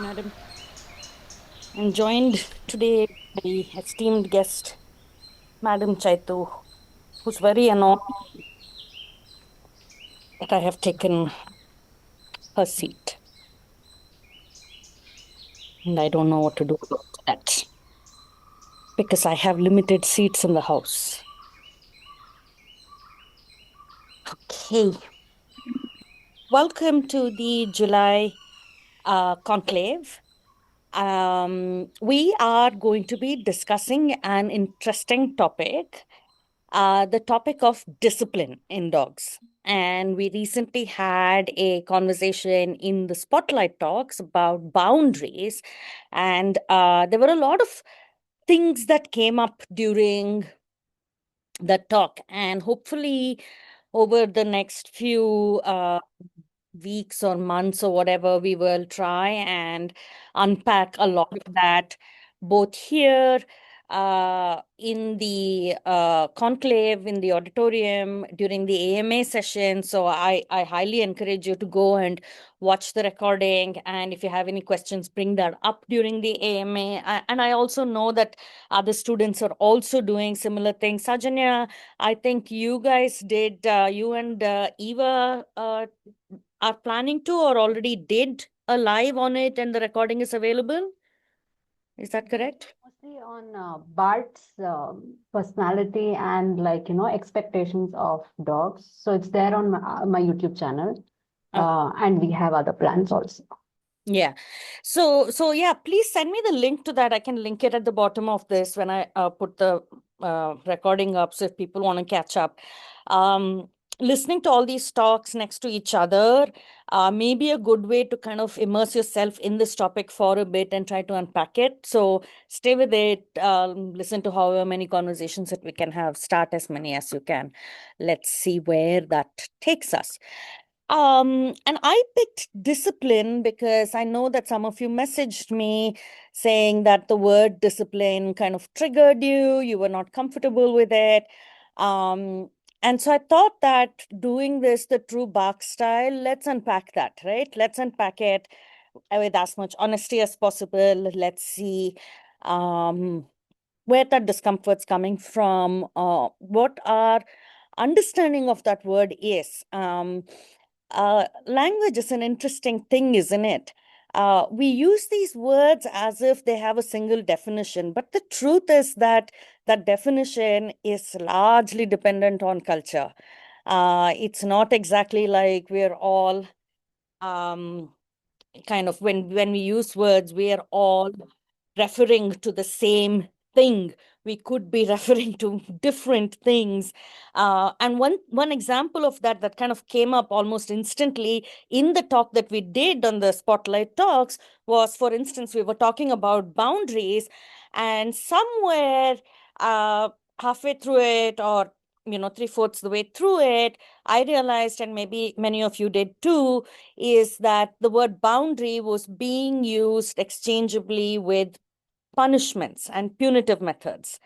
Madam. I'm joined today by esteemed guest, Madam Chaitu, who's very annoyed that I have taken her seat. And I don't know what to do about that because I have limited seats in the house. Okay. Welcome to the July Conclave. We are going to be discussing an interesting topic, the topic of discipline in dogs. And we recently had a conversation in the Spotlight Talks about boundaries. And there were a lot of things that came up during the talk. And hopefully, over the next few weeks or months or whatever, we will try and unpack a lot of that, both here in the conclave, in the auditorium, during the AMA session. So I highly encourage you to go and watch the recording. And if you have any questions, bring that up during the AMA. And I also know that other students are also doing similar things. Sajanya, I think you guys did, you and Eva are planning to or already did a live on it and the recording is available. Is that correct? Mostly on Bart's personality and expectations of dogs. So it's there on my YouTube channel, Okay. and we have other plans also. Yeah. So yeah, please send me the link to that. I can link it at the bottom of this when I put the recording up. So if people want to catch up, listening to all these talks next to each other may be a good way to kind of immerse yourself in this topic for a bit and try to unpack it. So stay with it. Listen to however many conversations that we can have. Start as many as you can. Let's see where that takes us. And I picked discipline because I know that some of you messaged me saying that the word discipline kind of triggered you, you were not comfortable with it. Um, and so I thought that doing this the true Bach style, let's unpack that, right? Let's unpack it with as much honesty as possible. Let's see where that discomfort's coming from, what our understanding of that word is. Language is an interesting thing, isn't it? We use these words as if they have a single definition, but the truth is that that definition is largely dependent on culture. It's not exactly like we're all um, kind of when we use words, we are all referring to the same thing. We could be referring to different things. And one example of that that kind of came up almost instantly in the talk that we did on the Spotlight Talks was, for instance, we were talking about boundaries, and somewhere halfway through it, or three-fourths the way through it, I realized, and maybe many of you did too, is that the word boundary was being used exchangeably with punishments and punitive methods,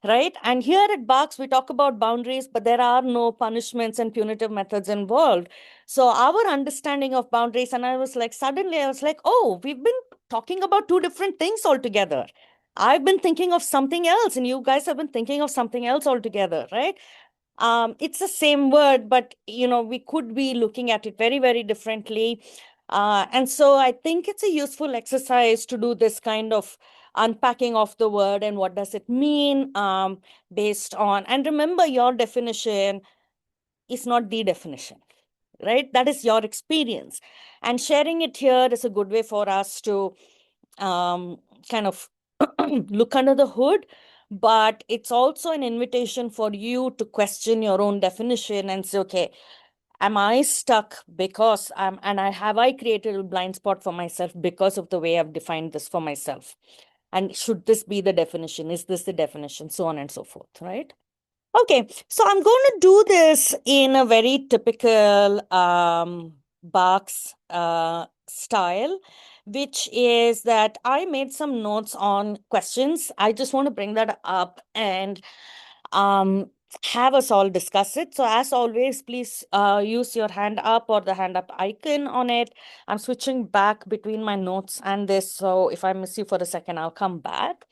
right? And here at Barks, we talk about boundaries, but there are no punishments and punitive methods involved. So our understanding of boundaries, and suddenly I was like, oh, we've been talking about two different things altogether. I've been thinking of something else, and you guys have been thinking of something else altogether, right? It's the same word, but we could be looking at it very, very differently. And so I think it's a useful exercise to do this kind of unpacking of the word and what does it mean, based on, and remember, your definition is not the definition, right? That is your experience. And sharing it here is a good way for us to kind of look under the hood, but it's also an invitation for you to question your own definition and say, okay, am I stuck because I created a blind spot for myself because of the way I've defined this for myself? And should this be the definition? Is this the definition? So on and so forth, right? Okay, so I'm going to do this in a very typical Bach's style, which is that I made some notes on questions. I just want to bring that up and have us all discuss it. So as always, please use your hand up or the hand up icon on it. I'm switching back between my notes and this. So if I miss you for a second, I'll come back.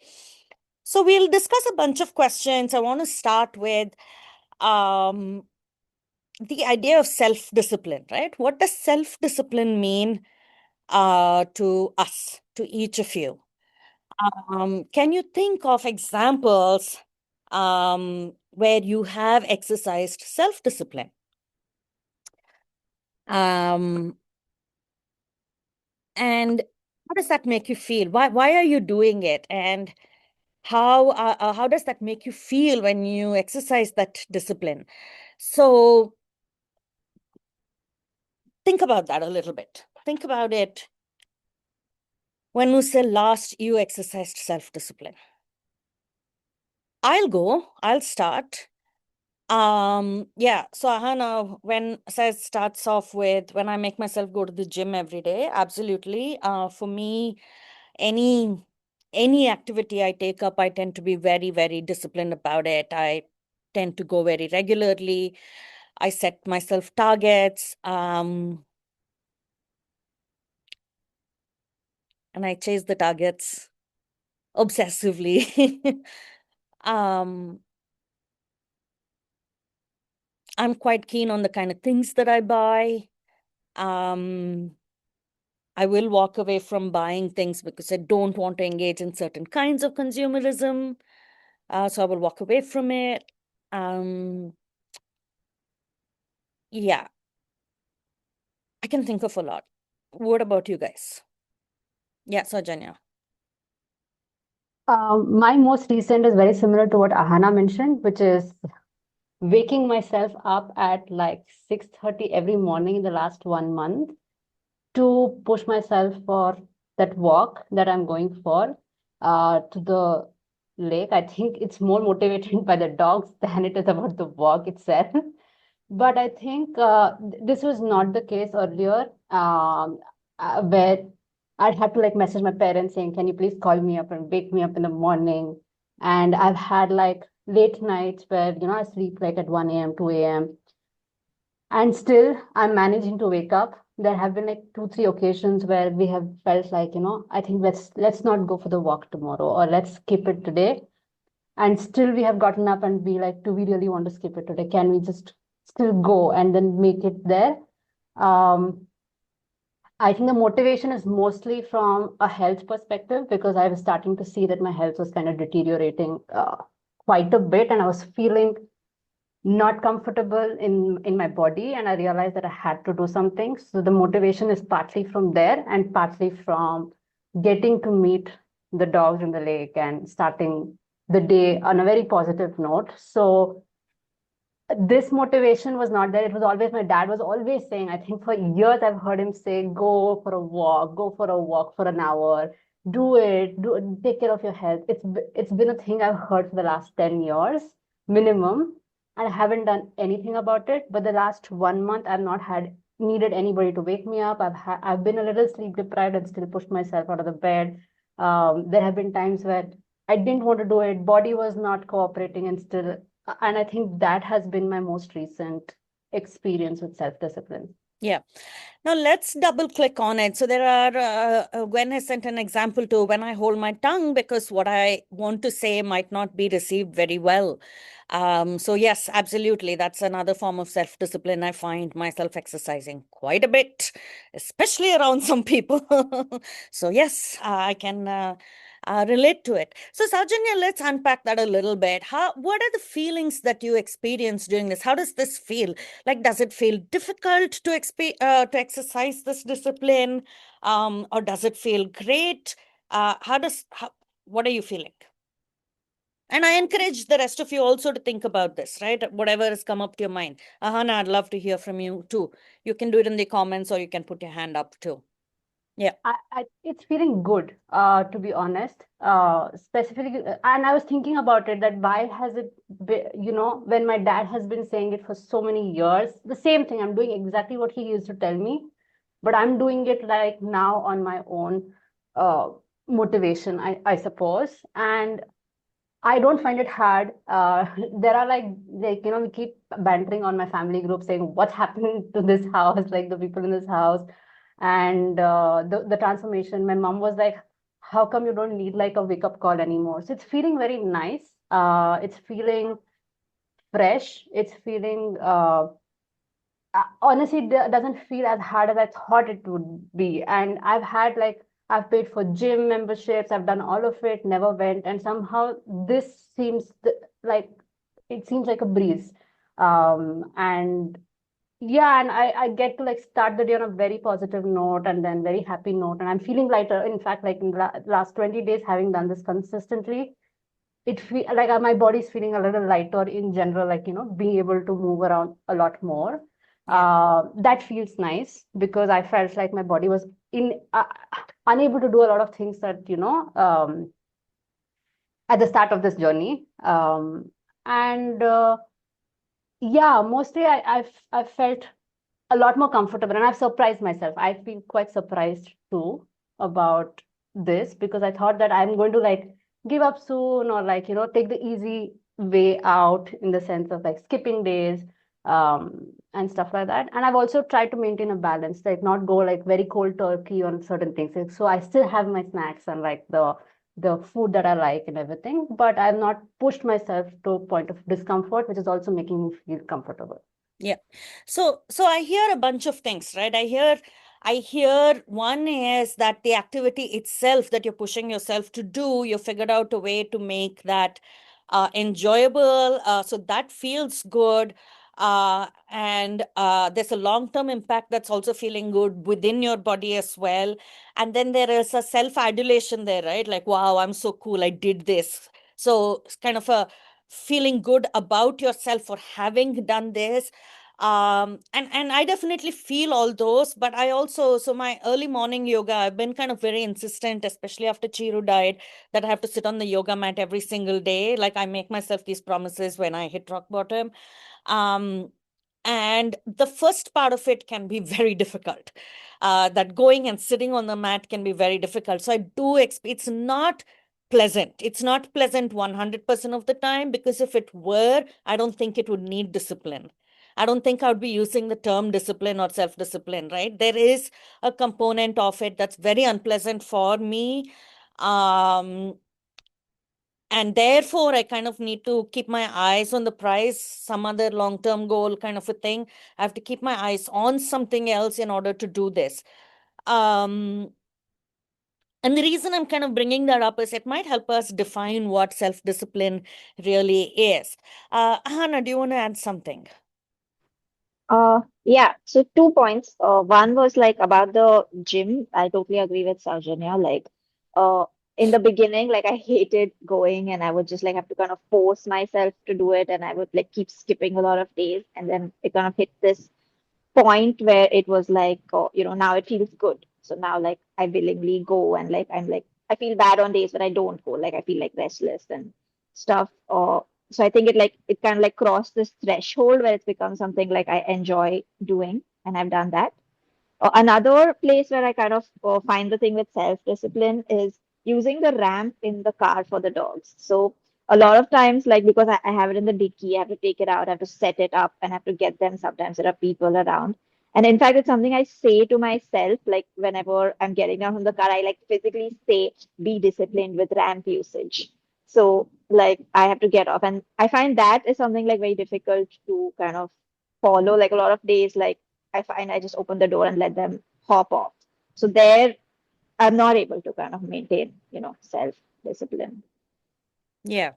So we'll discuss a bunch of questions. I want to start with the idea of self-discipline, right? What does self-discipline mean to us, to each of you? Can you think of examples where you have exercised self-discipline? And how does that make you feel? Why are you doing it? And how does that make you feel when you exercise that discipline? So think about that a little bit. Think about it. When was the last you exercised self-discipline? I'll start. Yeah, so Ahana, when says starts off with when I make myself go to the gym every day, absolutely. For me, any any activity I take up, I tend to be very, very disciplined about it. I tend to go very regularly. I set myself targets, and I chase the targets obsessively. um, I'm quite keen on the kind of things that I buy. Um, I will walk away from buying things because I don't want to engage in certain kinds of consumerism. So I will walk away from it. Yeah, I can think of a lot. What about you guys? Yeah, Sajanya. My most recent is very similar to what Ahana mentioned, which is waking myself up at like 6:30 every morning in the last 1 month to push myself for that walk that I'm going for to the lake. I think it's more motivated by the dogs than it is about the walk itself. But I think this was not the case earlier, where I'd have to like message my parents saying, "Can you please call me up and wake me up in the morning?" And I've had like late nights where, I sleep like at 1 a.m., 2 a.m. And still I'm managing to wake up. There have been like 2, 3 occasions where we have felt like, I think let's not go for the walk tomorrow, or let's skip it today. And still we have gotten up and be like, do we really want to skip it today? Can we just still go and then make it there? Um, I think the motivation is mostly from a health perspective, because I was starting to see that my health was kind of deteriorating quite a bit, and I was feeling not comfortable in my body, and I realized that I had to do something. So the motivation is partly from there and partly from getting to meet the dogs in the lake and starting the day on a very positive note. So this motivation was not there. It was always, my dad was always saying, I think for years I've heard him say, go for a walk for an hour, take care of your health. It's been a thing I've heard for the last 10 years minimum, and I haven't done anything about it. But the last 1 month, I've not had needed anybody to wake me up. I've been a little sleep deprived and still pushed myself out of the bed. There have been times where I didn't want to do it. Body was not cooperating, and I think that has been my most recent experience with self-discipline. Yeah. Now let's double click on it. So there are, Gwen has sent an example to when I hold my tongue because what I want to say might not be received very well. So yes, absolutely. That's another form of self-discipline. I find myself exercising quite a bit, especially around some people. So yes, I can relate to it. So Saujanya, let's unpack that a little bit. What are the feelings that you experience during this? How does this feel? Like, does it feel difficult to exercise this discipline, or does it feel great? What are you feeling? And I encourage the rest of you also to think about this, right? Whatever has come up to your mind. Ahana, I'd love to hear from you too. You can do it in the comments or you can put your hand up too. Yeah. It's feeling good, to be honest. Specifically, and I was thinking about it, that why has it been, when my dad has been saying it for so many years, the same thing. I'm doing exactly what he used to tell me, but I'm doing it like now on my own motivation, I suppose. And I don't find it hard. There are like we keep bantering on my family group saying what's happening to this house, like the people in this house, and the transformation. My mom was like, "How come you don't need like a wake up call anymore?" So it's feeling very nice. It's feeling fresh. It's feeling honestly, it doesn't feel as hard as I thought it would be. And I've paid for gym memberships, I've done all of it, never went, and somehow this seems like it seems like a breeze. And yeah, and I get to like start the day on a very positive note and then very happy note, and I'm feeling lighter. In fact, like in the last 20 days, having done this consistently, it feel like my body's feeling a little lighter in general, like being able to move around a lot more. Yeah. That feels nice because I felt like my body was in unable to do a lot of things that at the start of this journey. And yeah, mostly I've felt a lot more comfortable, and I've surprised myself. I feel quite surprised too about this because I thought that I'm going to like give up soon, or like take the easy way out in the sense of like skipping days and stuff like that. And I've also tried to maintain a balance, like not go like very cold turkey on certain things. Like, so I still have my snacks and like the food that I like and everything, but I've not pushed myself to a point of discomfort, which is also making me feel comfortable. Yeah. So I hear a bunch of things, right? I hear one is that the activity itself that you're pushing yourself to do, you figured out a way to make that enjoyable. So that feels good. And there's a long-term impact that's also feeling good within your body as well. And then there is a self-adulation there, right? Like, wow, I'm so cool, I did this. So it's kind of a feeling good about yourself for having done this. And I definitely feel all those, but I also, so my early morning yoga, I've been kind of very insistent, especially after Chiru died, that I have to sit on the yoga mat every single day. Like I make myself these promises when I hit rock bottom. um and the first part of it can be very difficult. That going and sitting on the mat can be very difficult. So I do it's not pleasant. It's not pleasant 100% of the time, because if it were, I don't think it would need discipline. I don't think I would be using the term discipline or self-discipline, right? There is a component of it that's very unpleasant for me. Um, and therefore, I kind of need to keep my eyes on the prize, some other long-term goal kind of a thing. I have to keep my eyes on something else in order to do this. Um, and the reason I'm kind of bringing that up is it might help us define what self-discipline really is. Hannah, do you want to add something? Yeah, so 2 points. One was like about the gym. I totally agree with Saujanya. Like, uh, in the beginning, like I hated going and I would just like have to kind of force myself to do it and I would like keep skipping a lot of days and then it kind of hit this point where it was like, now it feels good. So now, like, I willingly go and like, I'm like, I feel bad on days when I don't go. Like, I feel like restless and stuff. Or so I think it kind of like crossed this threshold where it's become something like I enjoy doing, and I've done that. Another place where I kind of find the thing with self-discipline is using the ramp in the car for the dogs. So a lot of times, like because I have it in the dicky, I have to take it out, I have to set it up, and I have to get them. Sometimes there are people around. And in fact, it's something I say to myself, like whenever I'm getting down from the car, I like physically say, be disciplined with ramp usage. So like I have to get off. And I find that is something like very difficult to kind of follow. Like a lot of days, like I find I just open the door and let them hop off. So there, I'm not able to kind of maintain, self-discipline. Yeah.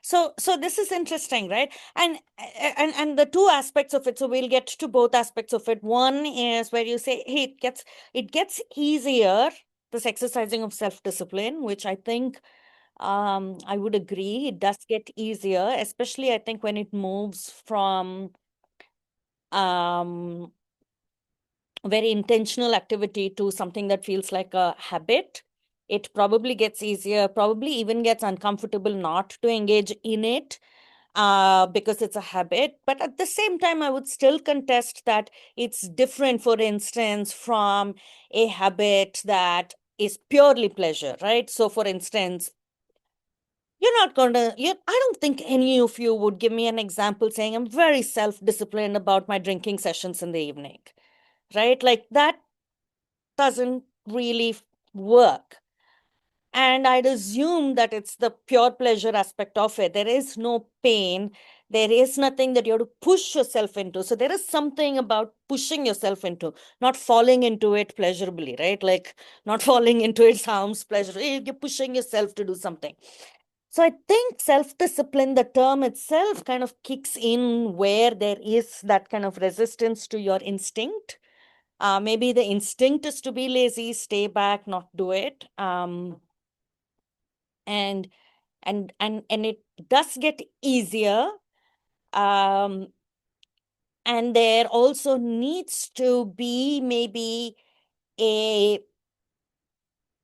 So this is interesting, right? And the two aspects of it. So we'll get to both aspects of it. One is where you say, hey, it gets easier, this exercising of self-discipline, which I think I would agree, it does get easier, especially I think when it moves from um very intentional activity to something that feels like a habit. It probably gets easier, probably even gets uncomfortable not to engage in it, because it's a habit. But at the same time, I would still contest that it's different, for instance, from a habit that is purely pleasure, right? So, for instance, You're not going to, I don't think any of you would give me an example saying, I'm very self-disciplined about my drinking sessions in the evening, right? Like that doesn't really work. And I'd assume that it's the pure pleasure aspect of it. There is no pain. There is nothing that you have to push yourself into. So there is something about pushing yourself into, not falling into it pleasurably, right? Like not falling into it sounds pleasurable. You're pushing yourself to do something. So I think self-discipline, the term itself, kind of kicks in where there is that kind of resistance to your instinct. Maybe the instinct is to be lazy, stay back, not do it. And and it does get easier. Um, and there also needs to be maybe a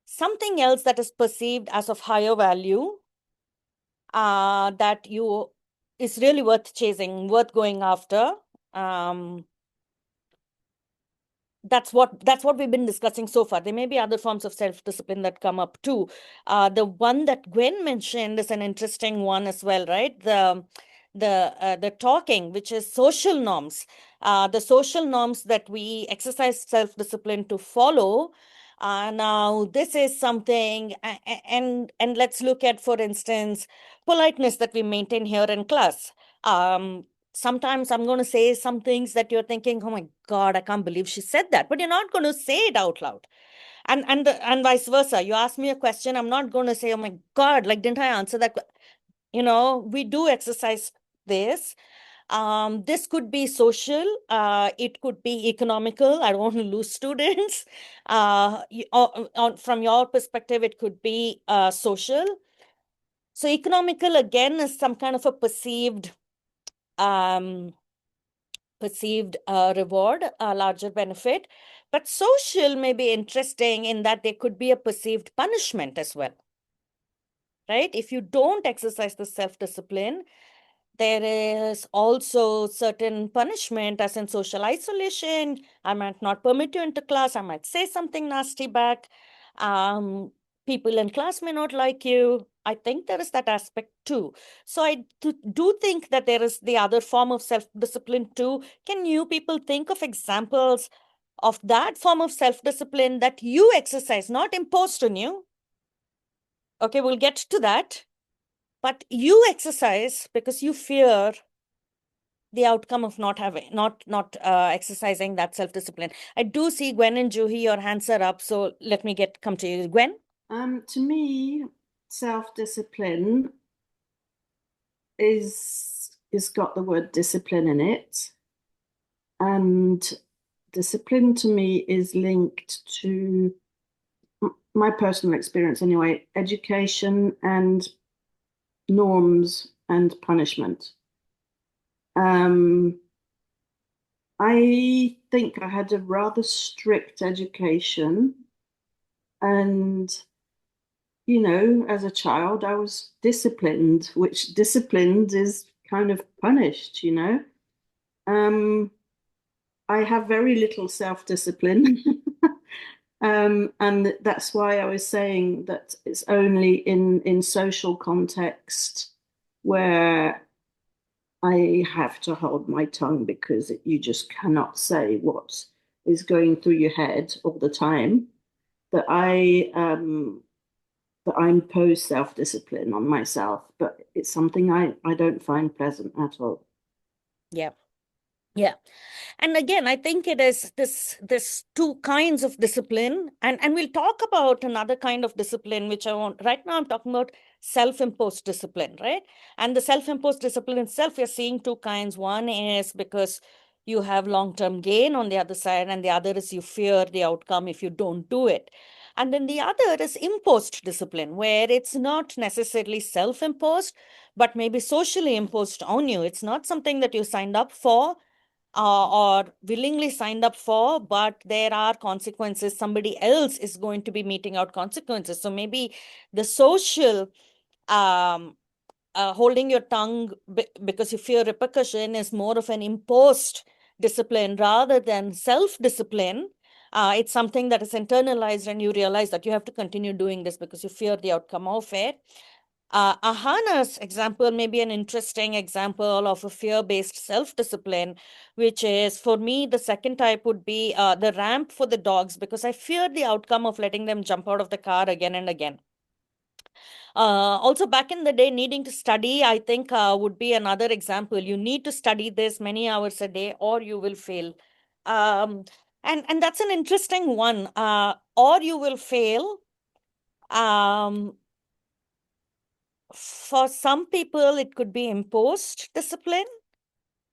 something else that is perceived as of higher value, that you is really worth chasing, worth going after. Um, that's what we've been discussing so far. There may be other forms of self-discipline that come up too. The one that Gwen mentioned is an interesting one as well, right? The talking, which is social norms, the social norms that we exercise self-discipline to follow. Now this is something, and let's look at, for instance, politeness that we maintain here in class. Sometimes I'm going to say some things that you're thinking, oh my God, I can't believe she said that. But you're not going to say it out loud. And vice versa. You ask me a question, I'm not going to say, oh my God, like, didn't I answer that? We do exercise this. This could be social. It could be economical. I don't want to lose students. From your perspective, it could be social. So economical, again, is some kind of a perceived reward, a larger benefit. But social may be interesting in that there could be a perceived punishment as well, right? If you don't exercise the self-discipline, there is also certain punishment, as in social isolation. I might not permit you into class. I might say something nasty back. People in class may not like you. I think there is that aspect too. So I do think that there is the other form of self-discipline too. Can you people think of examples of that form of self-discipline that you exercise, not imposed on you? Okay, we'll get to that. But you exercise because you fear the outcome of not exercising that self-discipline. I do see Gwen and Juhi, your hands are up, so let me come to you. Gwen? To me, self-discipline is got the word discipline in it. And discipline to me is linked to my personal experience anyway, education and norms and punishment. I think I had a rather strict education, and as a child, I was disciplined, which disciplined is kind of punished. I have very little self-discipline. And that's why I was saying that it's only in social context where I have to hold my tongue, because you just cannot say what is going through your head all the time, that I impose self-discipline on myself, but it's something I don't find pleasant at all. Yeah. Yeah. And again, I think it is this two kinds of discipline. And we'll talk about another kind of discipline, which I want. Right now, I'm talking about self-imposed discipline, right? And the self-imposed discipline itself, we're seeing two kinds. One is because you have long-term gain on the other side, and the other is you fear the outcome if you don't do it. And then the other is imposed discipline, where it's not necessarily self-imposed, but maybe socially imposed on you. It's not something that you signed up for, or willingly signed up for, but there are consequences. Somebody else is going to be meting out consequences. So maybe the social holding your tongue because you fear repercussion is more of an imposed discipline rather than self-discipline. It's something that is internalized, and you realize that you have to continue doing this because you fear the outcome of it. Ahana's example may be an interesting example of a fear-based self-discipline, which is, for me, the second type would be the ramp for the dogs, because I fear the outcome of letting them jump out of the car again and again. Also, back in the day, needing to study, I think, would be another example. You need to study this many hours a day, or you will fail. Um, and that's an interesting one. Or you will fail. For some people, it could be imposed discipline.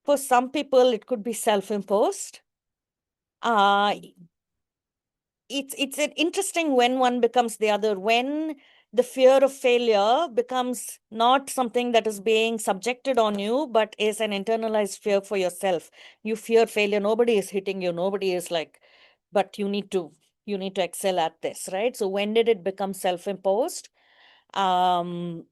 For some people, it could be self-imposed. Uh, it's an interesting when one becomes the other, when the fear of failure becomes not something that is being subjected on you, but is an internalized fear for yourself. You fear failure. Nobody is hitting you. Nobody is like, but you need to excel at this, right? So when did it become self-imposed? Um,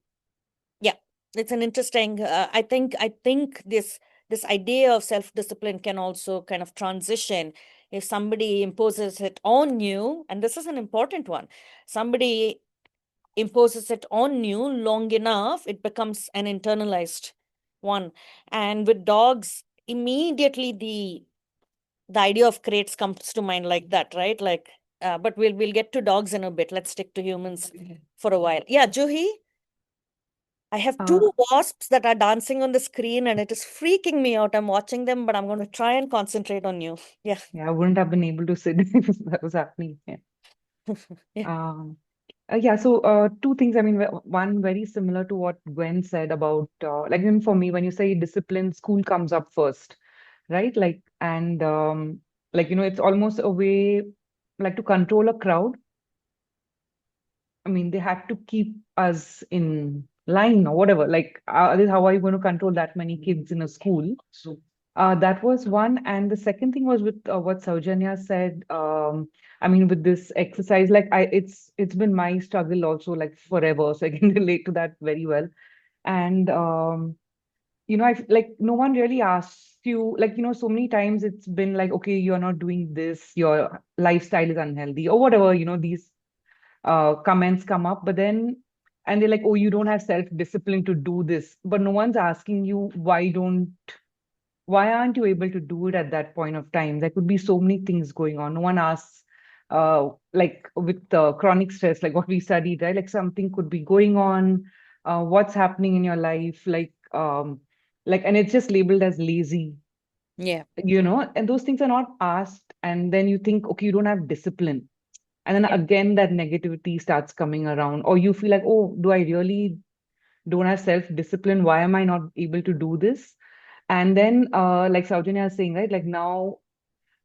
yeah, it's an interesting, I think this idea of self-discipline can also kind of transition if somebody imposes it on you, and this is an important one. Somebody imposes it on you long enough, it becomes an internalized one. And with dogs, immediately the idea of crates comes to mind like that, right? Like, but we'll get to dogs in a bit. Let's stick to humans for a while. Yeah, Juhi, I have Uh, two wasps that are dancing on the screen and it is freaking me out. I'm watching them, but I'm going to try and concentrate on you. Yeah. yeah, I wouldn't have been able to sit if that was happening. Yeah. Yeah. Um, yeah, so two things. I mean, one very similar to what Gwen said about, like, even for me, when you say discipline, school comes up first, right? Like, and like, it's almost a way, like, to control a crowd. I mean, they had to keep us in line or whatever. Like, how are you going to control that many kids in a school? That was one. And the second thing was with what Saujanya said. I mean, with this exercise, like it's been my struggle also, like forever. So I can relate to that very well. And like no one really asks you, like, so many times it's been like, okay, you're not doing this, your lifestyle is unhealthy, or whatever, these comments come up, but then, and they're like, oh, you don't have self-discipline to do this, but no one's asking you why aren't you able to do it at that point of time? There could be so many things going on. No one asks, like with chronic stress, like what we studied, right? Like something could be going on, what's happening in your life, like, and it's just labeled as lazy, Yeah. and those things are not asked. And then you think, okay, you don't have discipline. And then Yeah. again, that negativity starts coming around, or you feel like, oh, do I really don't have self-discipline? Why am I not able to do this? And then, like Saujanya is saying, right, like now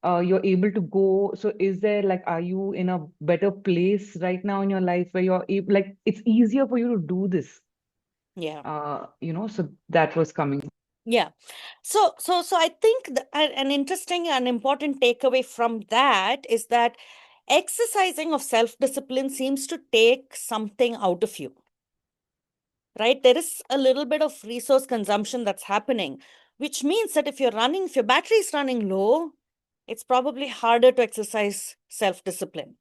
you're able to go. So is there like, are you in a better place right now in your life where you're able, like, it's easier for you to do this? Yeah. So that was coming. Yeah. So I think an interesting and important takeaway from that is that exercising of self-discipline seems to take something out of you, right? There is a little bit of resource consumption that's happening, which means that if your battery is running low, it's probably harder to exercise self-discipline,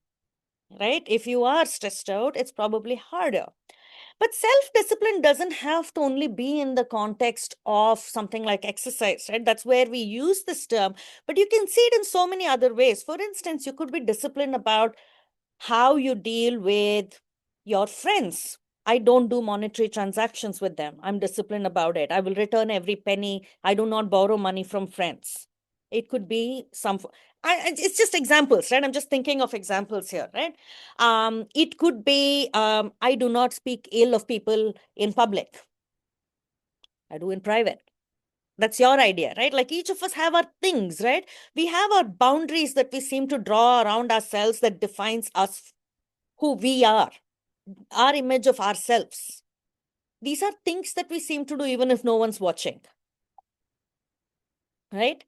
right? If you are stressed out, it's probably harder. But self-discipline doesn't have to only be in the context of something like exercise, right? That's where we use this term, but you can see it in so many other ways. For instance, you could be disciplined about how you deal with your friends. I don't do monetary transactions with them. I'm disciplined about it. I will return every penny. I do not borrow money from friends. It could be it's just examples, right? I'm just thinking of examples here, right? It could be I do not speak ill of people in public. I do in private. That's your idea, right? Like each of us have our things, right? We have our boundaries that we seem to draw around ourselves that defines us, who we are, our image of ourselves. These are things that we seem to do even if no one's watching, right?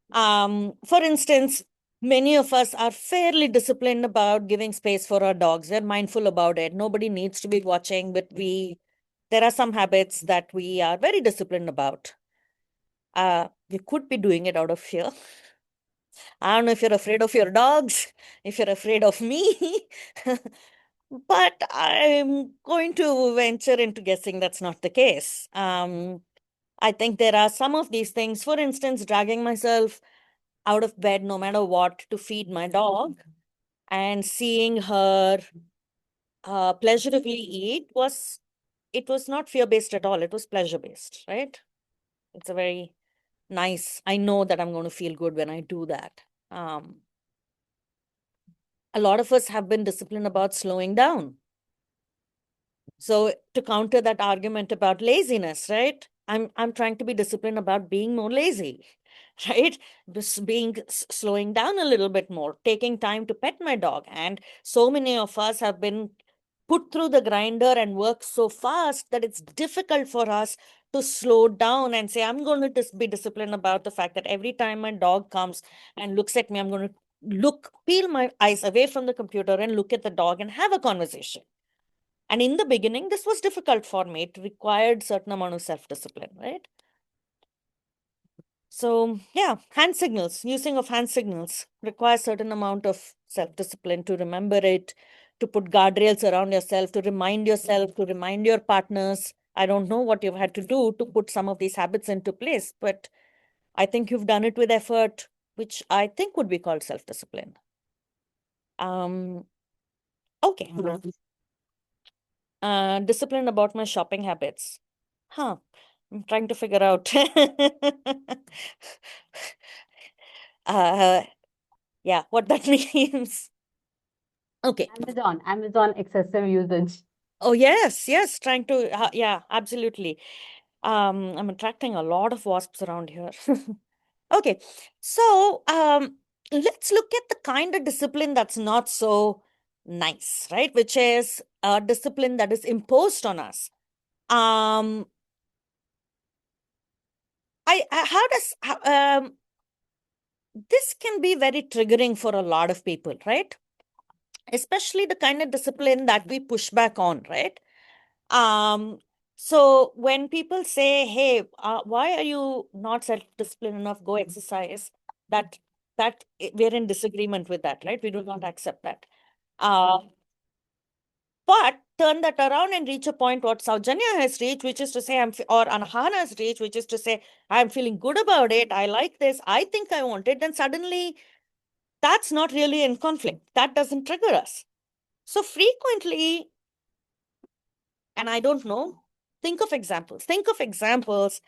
For instance, many of us are fairly disciplined about giving space for our dogs. We're mindful about it. Nobody needs to be watching, but there are some habits that we are very disciplined about. We could be doing it out of fear. I don't know if you're afraid of your dogs, if you're afraid of me. But I'm going to venture into guessing that's not the case. I think there are some of these things, for instance, dragging myself out of bed no matter what to feed my dog and seeing her pleasurably eat it was not fear-based at all. It was pleasure-based, right? It's a very nice, I know that I'm going to feel good when I do that. A lot of us have been disciplined about slowing down. So to counter that argument about laziness, right? I'm trying to be disciplined about being more lazy, right? Just slowing down a little bit more, taking time to pet my dog. And so many of us have been put through the grinder and work so fast that it's difficult for us to slow down and say, I'm going to just be disciplined about the fact that every time my dog comes and looks at me, I'm going to peel my eyes away from the computer and look at the dog and have a conversation. And in the beginning, this was difficult for me. It required certain amount of self-discipline, right? So yeah, hand signals, using of hand signals requires certain amount of self-discipline to remember it, to put guardrails around yourself, to remind yourself, to remind your partners. I don't know what you've had to do to put some of these habits into place, but I think you've done it with effort, which I think would be called self-discipline. Okay. Discipline about my shopping habits. I'm trying to figure out. Yeah, what that means. Okay. Amazon excessive usage. Oh, yes, trying to, yeah, absolutely. I'm attracting a lot of wasps around here. Okay, so let's look at the kind of discipline that's not so nice, right? Which is a discipline that is imposed on us. This can be very triggering for a lot of people, right? Especially the kind of discipline that we push back on, right? So when people say, hey, why are you not self-disciplined enough? Go exercise. That we're in disagreement with that, right? We do not accept that. But turn that around and reach a point what Saujanya has reached, which is to say, or Anahana has reached, which is to say, I'm feeling good about it. I like this. I think I want it. Then suddenly that's not really in conflict. That doesn't trigger us. So frequently, and I don't know, think of examples. Think of examples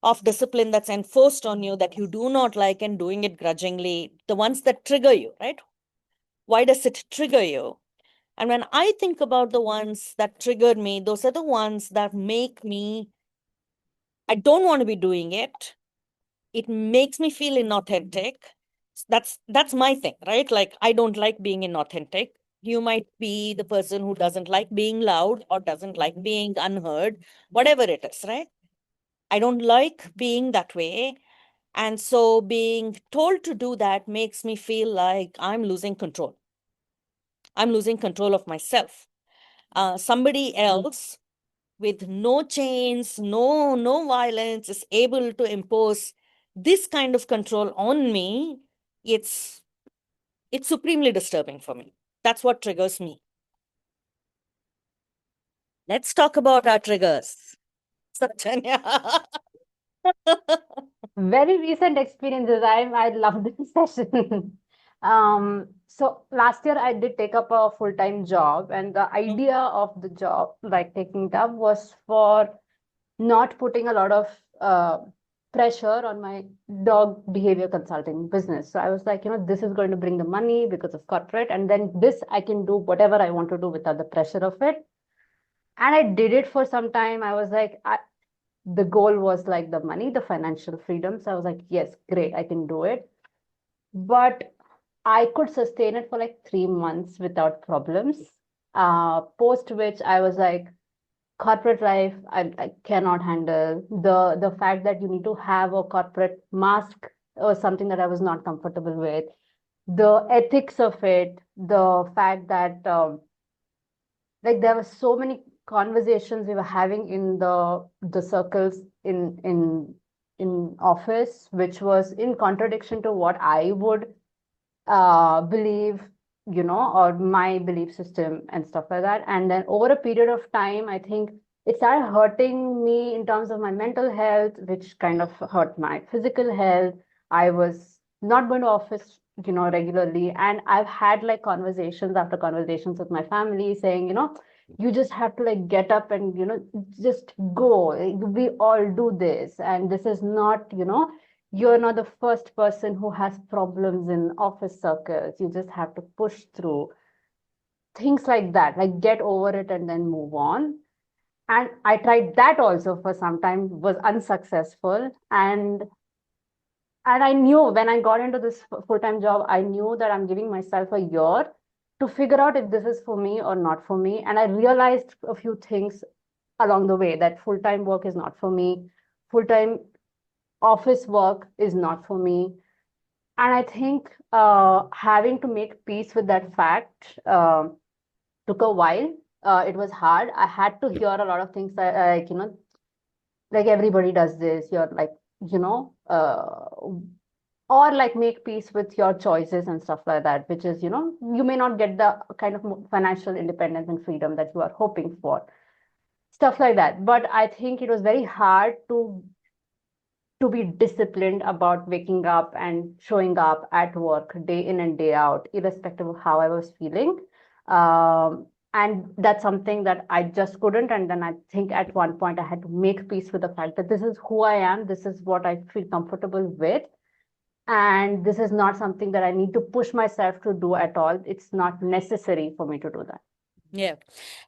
of discipline that's enforced on you that you do not like and doing it grudgingly, the ones that trigger you, right? Why does it trigger you? And when I think about the ones that triggered me, those are the ones that make me, I don't want to be doing it. It makes me feel inauthentic. That's my thing, right? Like, I don't like being inauthentic. You might be the person who doesn't like being loud or doesn't like being unheard, whatever it is, right? I don't like being that way. And so being told to do that makes me feel like I'm losing control. I'm losing control of myself. Somebody else with no chains, no violence is able to impose this kind of control on me. It's supremely disturbing for me. That's what triggers me. Let's talk about our triggers. Satanya. Very recent experiences. I love this session. So last year I did take up a full-time job, and the idea of the job, like taking it up, was for not putting a lot of pressure on my dog behavior consulting business. So I was like, this is going to bring the money because of corporate, and then this I can do whatever I want to do without the pressure of it. And I did it for some time. I was like, the goal was like the money, the financial freedom. So I was like, yes, great, I can do it. But I could sustain it for like 3 months without problems. Post which I was like, corporate life, I cannot handle. The fact that you need to have a corporate mask was something that I was not comfortable with. The ethics of it, the fact that like there were so many conversations we were having in the circles in office, which was in contradiction to what I would believe or my belief system and stuff like that. And then over a period of time, I think it started hurting me in terms of my mental health, which kind of hurt my physical health. I was not going to office, regularly. And I've had like conversations after conversations with my family saying, you just have to like get up and, just go. We all do this. And this is not, you're not the first person who has problems in office circles. You just have to push through things like that, like get over it and then move on. And I tried that also for some time, was unsuccessful. And I knew when I got into this full-time job, I knew that I'm giving myself a year to figure out if this is for me or not for me. And I realized a few things along the way, that full-time work is not for me. Full-time office work is not for me. And I think having to make peace with that fact took a while. It was hard. I had to hear a lot of things like, like everybody does this. You're like, or like make peace with your choices and stuff like that, which is, you may not get the kind of financial independence and freedom that you are hoping for, stuff like that. But I think it was very hard to be disciplined about waking up and showing up at work day in and day out, irrespective of how I was feeling. And that's something that I just couldn't. And then I think at one point I had to make peace with the fact that this is who I am, this is what I feel comfortable with. And this is not something that I need to push myself to do at all. It's not necessary for me to do that. Yeah.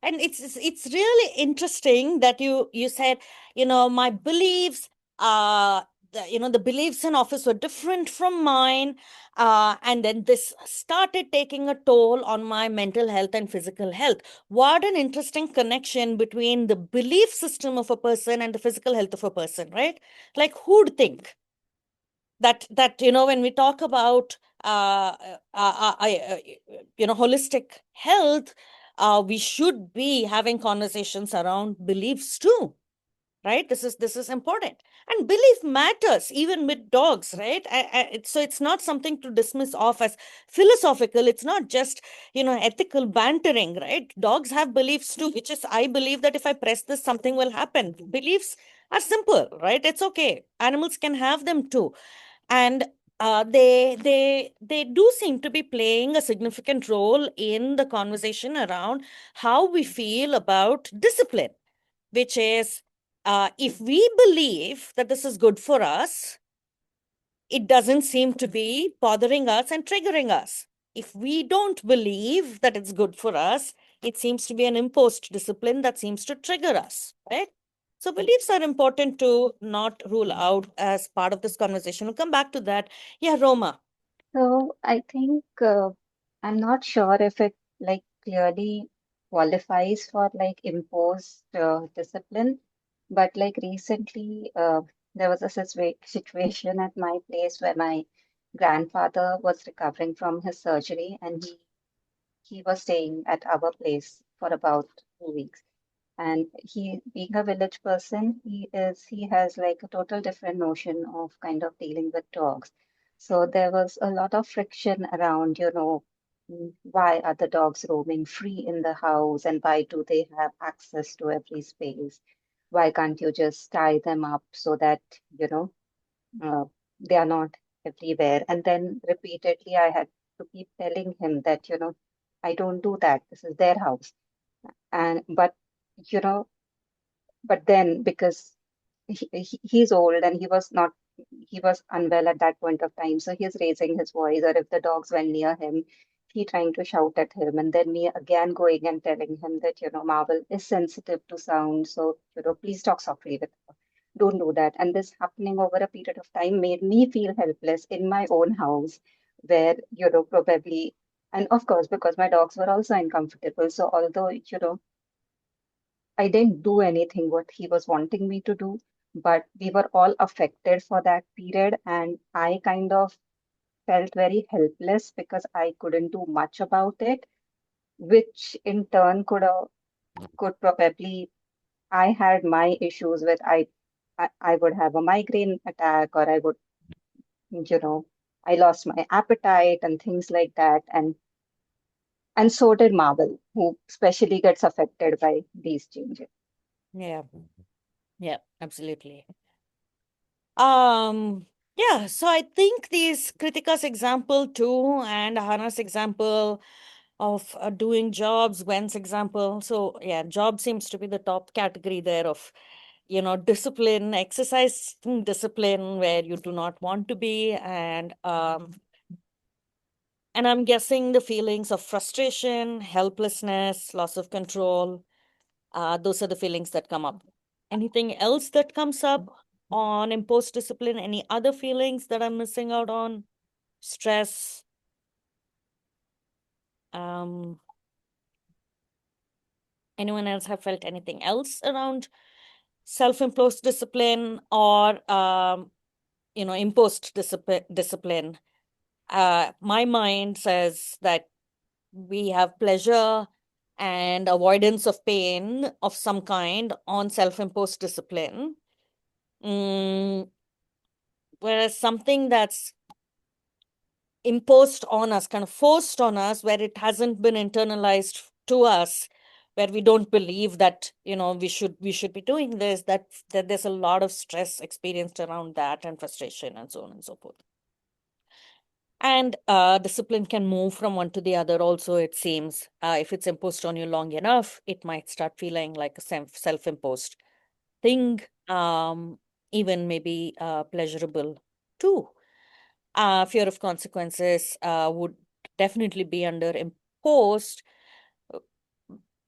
And it's really interesting that you said, my beliefs, the beliefs in office were different from mine. And then this started taking a toll on my mental health and physical health. What an interesting connection between the belief system of a person and the physical health of a person, right? Like, who'd think that when we talk about holistic health, we should be having conversations around beliefs too, right? This is important, and belief matters even with dogs, right? So it's not something to dismiss off as philosophical. It's not just ethical bantering, right? Dogs have beliefs too, which is, I believe that if I press this, something will happen. Beliefs are simple, right? It's okay. Animals can have them too. And they do seem to be playing a significant role in the conversation around how we feel about discipline, which is, if we believe that this is good for us, it doesn't seem to be bothering us and triggering us. If we don't believe that it's good for us, it seems to be an imposed discipline that seems to trigger us, right? So beliefs are important to not rule out as part of this conversation. We'll come back to that. Yeah, Roma. So I think I'm not sure if it like clearly qualifies for like imposed discipline, but like recently there was a situation at my place where my grandfather was recovering from his surgery, and he was staying at our place for about 2 weeks. And he, being a village person, he has like a total different notion of kind of dealing with dogs. So there was a lot of friction around, why are the dogs roaming free in the house, and why do they have access to every space? Why can't you just tie them up so that, you know, uh, they are not everywhere? And then repeatedly, I had to keep telling him that, I don't do that. This is their house. And you know, but then because he's old and he was unwell at that point of time, so he's raising his voice, or if the dogs went near him, he trying to shout at him, and then me again going and telling him that, Marvel is sensitive to sound, so, please talk softly with her. Don't do that. And this happening over a period of time made me feel helpless in my own house, where, probably, and of course, because my dogs were also uncomfortable. So although, I didn't do anything what he was wanting me to do, but we were all affected for that period. And I kind of felt very helpless because I couldn't do much about it, which in turn could probably, I had my issues with, I would have a migraine attack, or I would, you know, I lost my appetite and things like that. And And so did Marvel, who especially gets affected by these changes. Yeah. Yeah, absolutely. Um, yeah, so I think these Kritika's example too, and Hana's example of doing jobs, Gwen's example. So yeah, job seems to be the top category there of, discipline, exercise discipline where you do not want to be, and I'm guessing the feelings of frustration, helplessness, loss of control, those are the feelings that come up. Anything else that comes up on imposed discipline? Any other feelings that I'm missing out on? Stress? Anyone else have felt anything else around self-imposed discipline or imposed discipline? My mind says that we have pleasure and avoidance of pain of some kind on self-imposed discipline. Whereas something that's imposed on us, kind of forced on us, where it hasn't been internalized to us, where we don't believe that, we should be doing this, that there's a lot of stress experienced around that and frustration and so on and so forth. And discipline can move from one to the other also, it seems. If it's imposed on you long enough, it might start feeling like a self-imposed thing, even maybe pleasurable too. Fear of consequences would definitely be under imposed.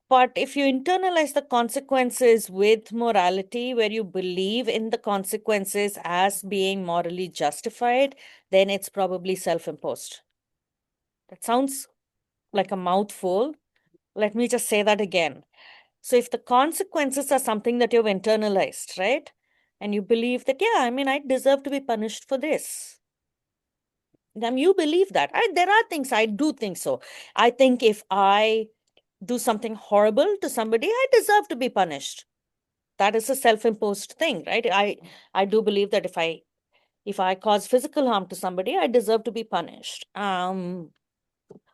But if you internalize the consequences with morality, where you believe in the consequences as being morally justified, then it's probably self-imposed. That sounds like a mouthful. Let me just say that again. So if the consequences are something that you've internalized, right? And you believe that, yeah, I deserve to be punished for this. Then you believe that. There are things I do think so. I think if I do something horrible to somebody, I deserve to be punished. That is a self-imposed thing, right? I do believe that if I cause physical harm to somebody, I deserve to be punished. Or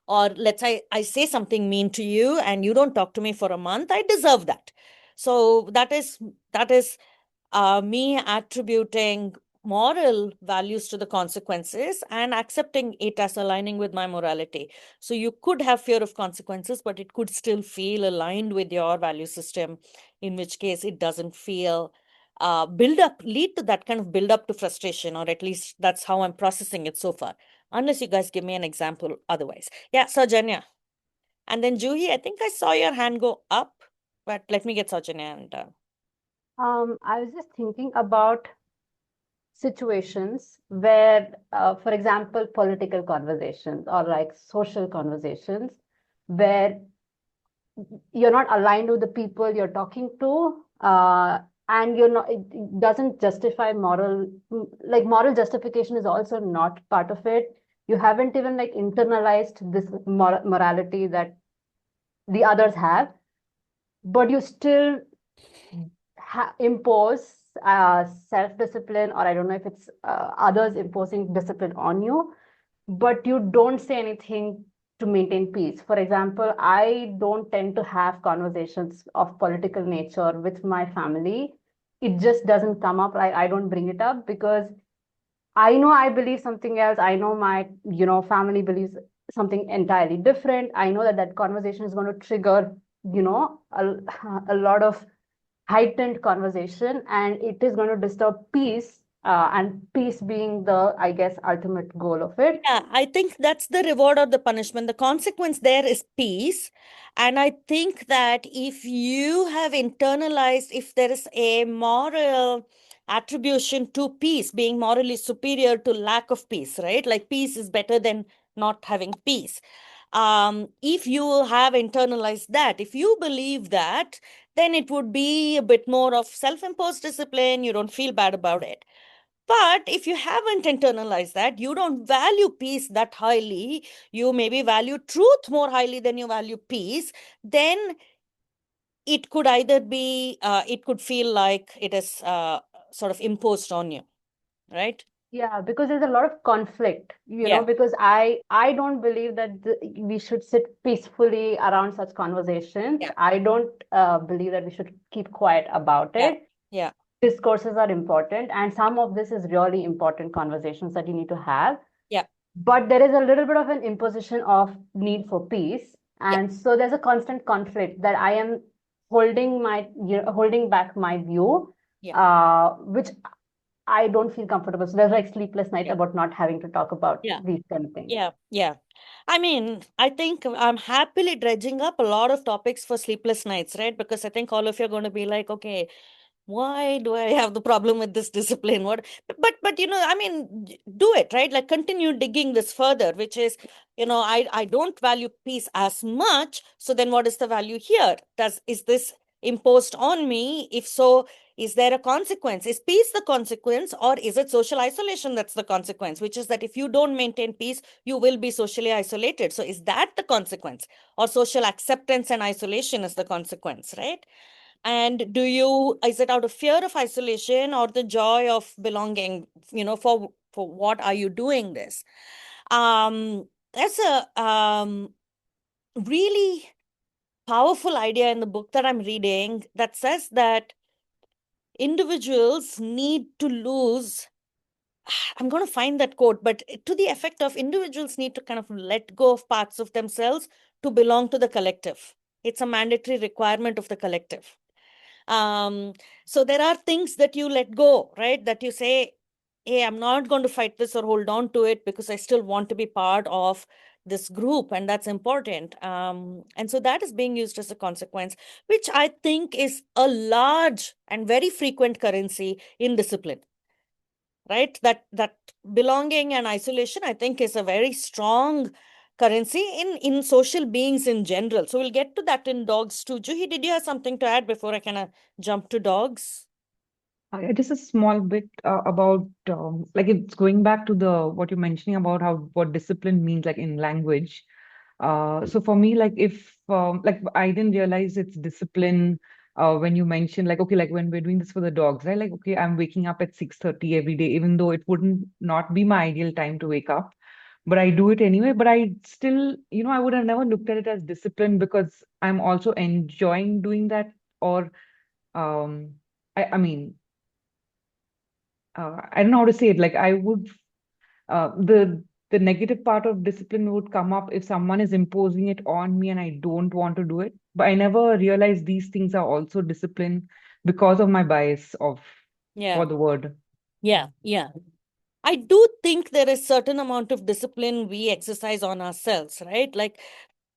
let's say I say something mean to you and you don't talk to me for a month, I deserve that. So that is me attributing moral values to the consequences and accepting it as aligning with my morality. So you could have fear of consequences, but it could still feel aligned with your value system, in which case it doesn't feel lead to that kind of build up to frustration, or at least that's how I'm processing it so far. Unless you guys give me an example otherwise. Yeah, Saujanya. And then Juhi, I think I saw your hand go up, but let me get Saujanya and I was just thinking about situations where, for example, political conversations or like social conversations where you're not aligned with the people you're talking to, and it doesn't justify like moral justification is also not part of it. You haven't even like internalized this morality that the others have, but you still impose self-discipline, or I don't know if it's others imposing discipline on you, but you don't say anything to maintain peace. For example, I don't tend to have conversations of political nature with my family. It just doesn't come up. I don't bring it up because I know I believe something else. I know my, family believes something entirely different. I know that that conversation is going to trigger, a lot of heightened conversation, and it is going to disturb peace, and peace being the, I guess, ultimate goal of it. yeah, I think that's the reward or the punishment. The consequence there is peace. And I think that if you have internalized, if there is a moral attribution to peace, being morally superior to lack of peace, right? Like peace is better than not having peace. If you have internalized that, if you believe that, then it would be a bit more of self-imposed discipline. You don't feel bad about it. But if you haven't internalized that, you don't value peace that highly, you maybe value truth more highly than you value peace, then it could either be, it could feel like it is sort of imposed on you, right? Yeah, because there's a lot of conflict, Yeah, because I don't believe that we should sit peacefully around such conversations. yeah, I don't believe that we should keep quiet about yeah, it. yeah, Discourses are important, and some of this is really important conversations that you need to have. yeah, But there is a little bit of an imposition of need for peace, yeah, and so there's a constant conflict that I am holding back my view, yeah, which I don't feel comfortable. So there's like sleepless nights yeah, about not having to talk about yeah. these kind of things. Yeah, yeah. I mean, I think I'm happily dredging up a lot of topics for sleepless nights, right? Because I think all of you are going to be like, okay, why do I have the problem with this discipline? What? But I mean, do it, right? Like continue digging this further, which is, I don't value peace as much. So then what is the value here? Is this imposed on me? If so, is there a consequence? Is peace the consequence, or is it social isolation that's the consequence? Which is that if you don't maintain peace, you will be socially isolated. So is that the consequence? Or social acceptance and isolation is the consequence, right? And is it out of fear of isolation or the joy of belonging? For what are you doing this? There's a really powerful idea in the book that I'm reading that says that individuals need to lose. I'm going to find that quote, but to the effect of individuals need to kind of let go of parts of themselves to belong to the collective. It's a mandatory requirement of the collective. Um, so there are things that you let go, right? That you say, hey, I'm not going to fight this or hold on to it because I still want to be part of this group, and that's important. And so that is being used as a consequence, which I think is a large and very frequent currency in discipline, right? That belonging and isolation, I think, is a very strong currency in social beings in general. So we'll get to that in dogs too. Juhi, did you have something to add before I kind of jump to dogs? Just a small bit about like it's going back to the what you're mentioning about how what discipline means like in language. So for me, like if like I didn't realize it's discipline when you mentioned like okay, like when we're doing this for the dogs, right? Like okay, I'm waking up at 6:30 every day, even though it wouldn't not be my ideal time to wake up, but I do it anyway. But I still, I would have never looked at it as discipline because I'm also enjoying doing that. Or um, I mean, I don't know how to say it. Like I would the negative part of discipline would come up if someone is imposing it on me and I don't want to do it. But I never realized these things are also discipline because of my bias of Yeah, for the word. yeah, yeah. I do think there is certain amount of discipline we exercise on ourselves, right? Like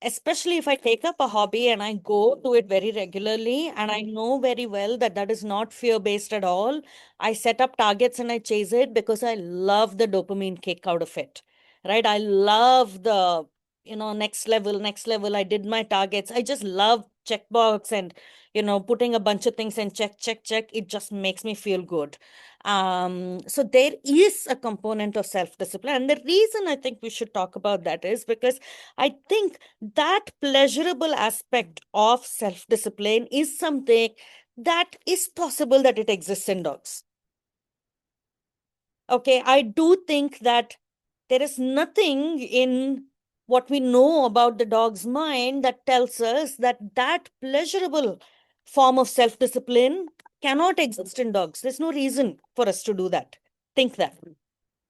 especially if I take up a hobby and I go to it very regularly and I know very well that that is not fear based at all. I set up targets and I chase it because I love the dopamine kick out of it, right? I love the, next level. I did my targets. I just love checkbox and, putting a bunch of things and check, check, check. It just makes me feel good. So there is a component of self-discipline. And the reason I think we should talk about that is because I think that pleasurable aspect of self-discipline is something that is possible that it exists in dogs. Okay, I do think that there is nothing in what we know about the dog's mind that tells us that that pleasurable form of self-discipline cannot exist in dogs. There's no reason for us to do that. Think that.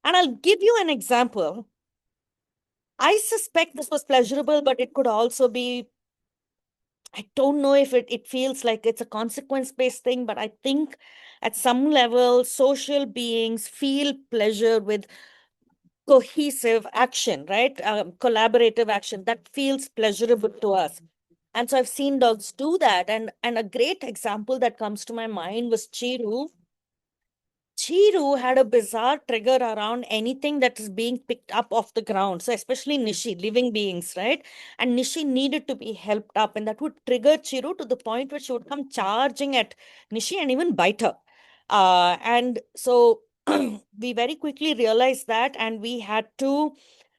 And I'll give you an example. I suspect this was pleasurable, but it could also be, I don't know if it feels like it's a consequence-based thing, but I think at some level, social beings feel pleasure with cohesive action, right? Collaborative action that feels pleasurable to us. And so I've seen dogs do that. And a great example that comes to my mind was Chiru. Chiru had a bizarre trigger around anything that is being picked up off the ground. So especially Nishi, living beings, right? And Nishi needed to be helped up, and that would trigger Chiru to the point where she would come charging at Nishi and even bite her. And so we very quickly realized that, and we had to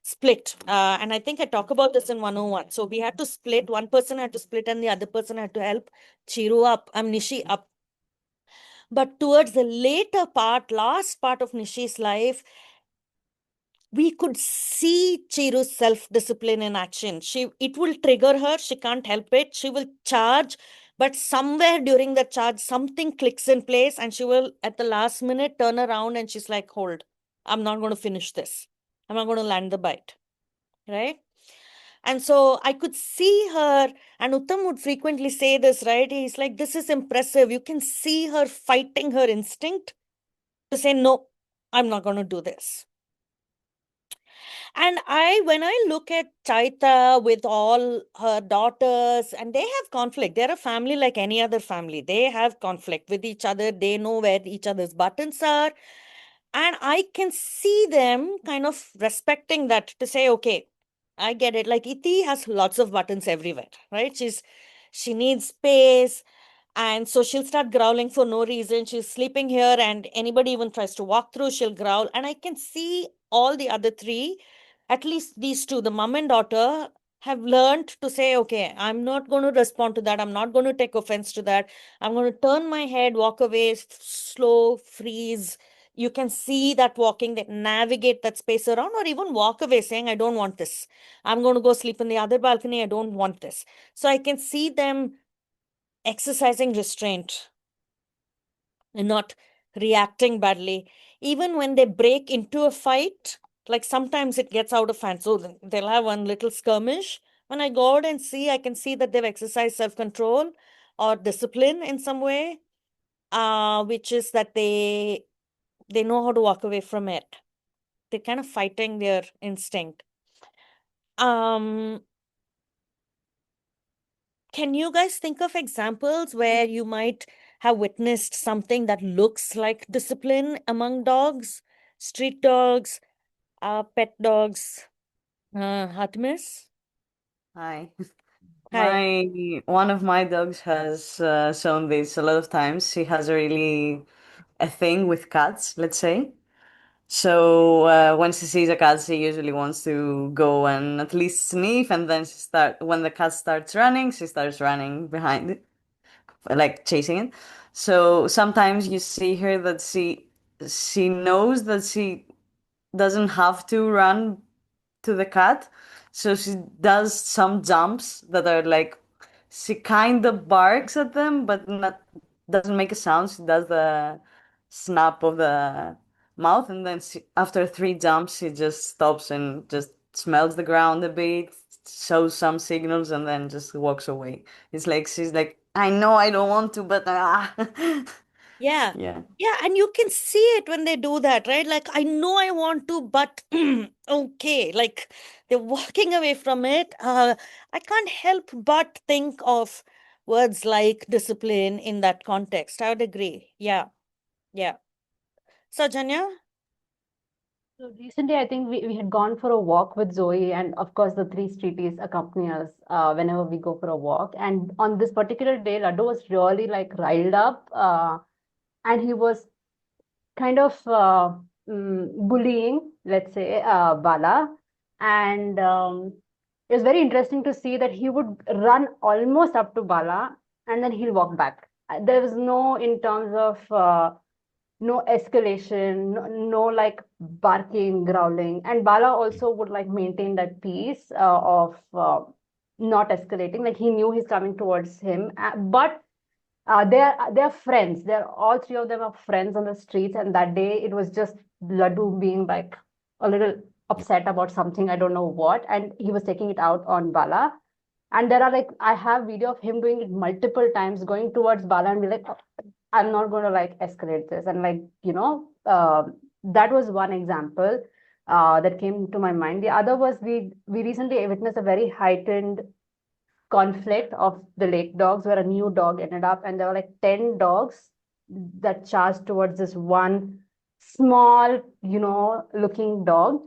split. And I think I talk about this in 101. So we had to split. One person had to split, and the other person had to help Chiru up, Nishi up. But towards the later part, last part of Nishi's life, we could see Chiru's self-discipline in action. It will trigger her. She can't help it. She will charge, but somewhere during the charge, something clicks in place, and she will, at the last minute, turn around and she's like, "Hold, I'm not going to finish this. I'm not going to land the bite." Right? And so I could see her, and Uttam would frequently say this, right? He's like, "This is impressive. You can see her fighting her instinct to say, no, I'm not going to do this." And when I look at Chaita with all her daughters, and they have conflict, they're a family like any other family. They have conflict with each other. They know where each other's buttons are. And I can see them kind of respecting that to say, okay, I get it. Like Iti has lots of buttons everywhere, right? She needs space. And so she'll start growling for no reason. She's sleeping here, and anybody even tries to walk through, she'll growl. And I can see all the other three, at least these two, the mom and daughter, have learned to say, okay, I'm not going to respond to that. I'm not going to take offense to that. I'm going to turn my head, walk away, slow, freeze. You can see that walking, they navigate that space around, or even walk away saying, I don't want this. I'm going to go sleep in the other balcony. I don't want this. So I can see them exercising restraint and not reacting badly. Even when they break into a fight, like sometimes it gets out of hand. So they'll have one little skirmish. When I go out and see, I can see that they've exercised self-control or discipline in some way, which is that they know how to walk away from it. They're kind of fighting their instinct. Can you guys think of examples where you might have witnessed something that looks like discipline among dogs, street dogs, pet dogs? Hatmis? Hi. Hi. One of my dogs has shown this a lot of times. She has a thing with cats, let's say. So when she sees a cat, she usually wants to go and at least sniff, and then when the cat starts running, she starts running behind it, like chasing it. So sometimes you see her that she knows that she doesn't have to run to the cat. So she does some jumps that are like, she kind of barks at them, but not doesn't make a sound. She does the snap of the mouth, and then after three jumps, she just stops and just smells the ground a bit, shows some signals, and then just walks away. It's like she's like, I know I don't want to, but Yeah. yeah. Yeah, and you can see it when they do that, right? Like, I know I want to, but okay, like they're walking away from it. I can't help but think of words like discipline in that context. I would agree. Yeah. Yeah. So, Janya? So recently, I think we had gone for a walk with Zoe, and of course, the three streeties accompany us whenever we go for a walk. And on this particular day, Laddu was really like riled up, and he was kind of bullying, let's say, Bala. And it was very interesting to see that he would run almost up to Bala and then he'll walk back. There was no, in terms of no escalation, no like barking, growling. And Bala also would like maintain that peace of not escalating. Like he knew he's coming towards him, but they're friends. They're all three of them are friends on the streets. And that day it was just Laddu being like a little upset about something, I don't know what, and he was taking it out on Bala. And there are like I have video of him doing it multiple times, going towards Bala and be like, "Oh, I'm not going to like escalate this." And like, that was one example that came to my mind. The other was we recently witnessed a very heightened conflict of the lake dogs where a new dog ended up, and there were like 10 dogs that charged towards this one small, looking dog.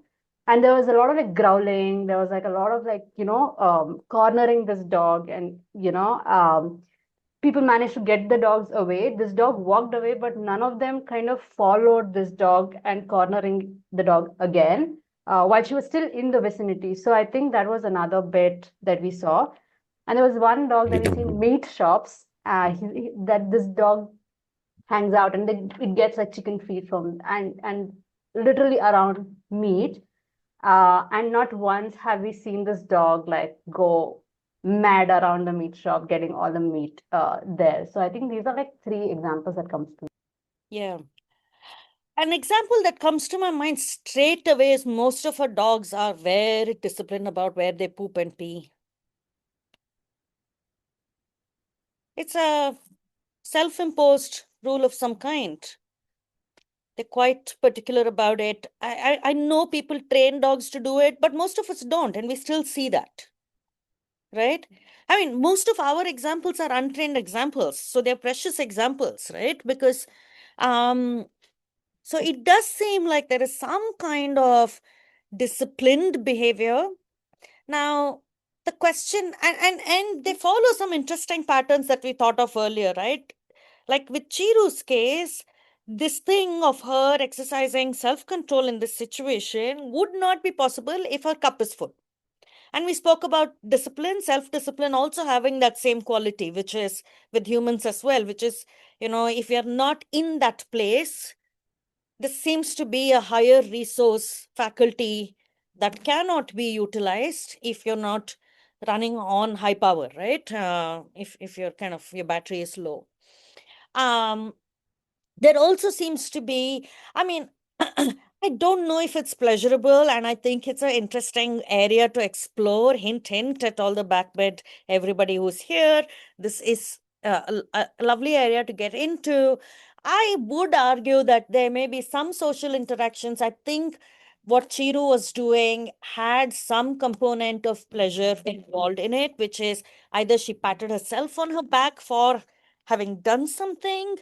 And there was a lot of like growling. There was like a lot of like, cornering this dog. And, people managed to get the dogs away. This dog walked away, but none of them kind of followed this dog and cornering the dog again while she was still in the vicinity. So I think that was another bit that we saw. And there was one dog that we see in meat shops. That this dog hangs out and then it gets like chicken feed from and literally around meat. And not once have we seen this dog like go mad around the meat shop getting all the meat there. So I think these are like three examples that comes to. Yeah. An example that comes to my mind straight away is most of our dogs are very disciplined about where they poop and pee. It's a self-imposed rule of some kind. They're quite particular about it. I know people train dogs to do it, but most of us don't, and we still see that. Right? I mean, most of our examples are untrained examples, so they're precious examples, right? Because so it does seem like there is some kind of disciplined behavior. Now, the question, and they follow some interesting patterns that we thought of earlier, right? Like with Chiru's case, this thing of her exercising self-control in this situation would not be possible if her cup is full. And we spoke about discipline, self-discipline also having that same quality, which is with humans as well, which is, if you're not in that place, this seems to be a higher resource faculty that cannot be utilized if you're not running on high power, right? If you're your battery is low. There also seems to be, I mean, I don't know if it's pleasurable, and I think it's an interesting area to explore. Hint, hint at all the backbed, everybody who's here. This is a lovely area to get into. I would argue that there may be some social interactions. I think what Chiru was doing had some component of pleasure involved in it, which is either she patted herself on her back for having done something.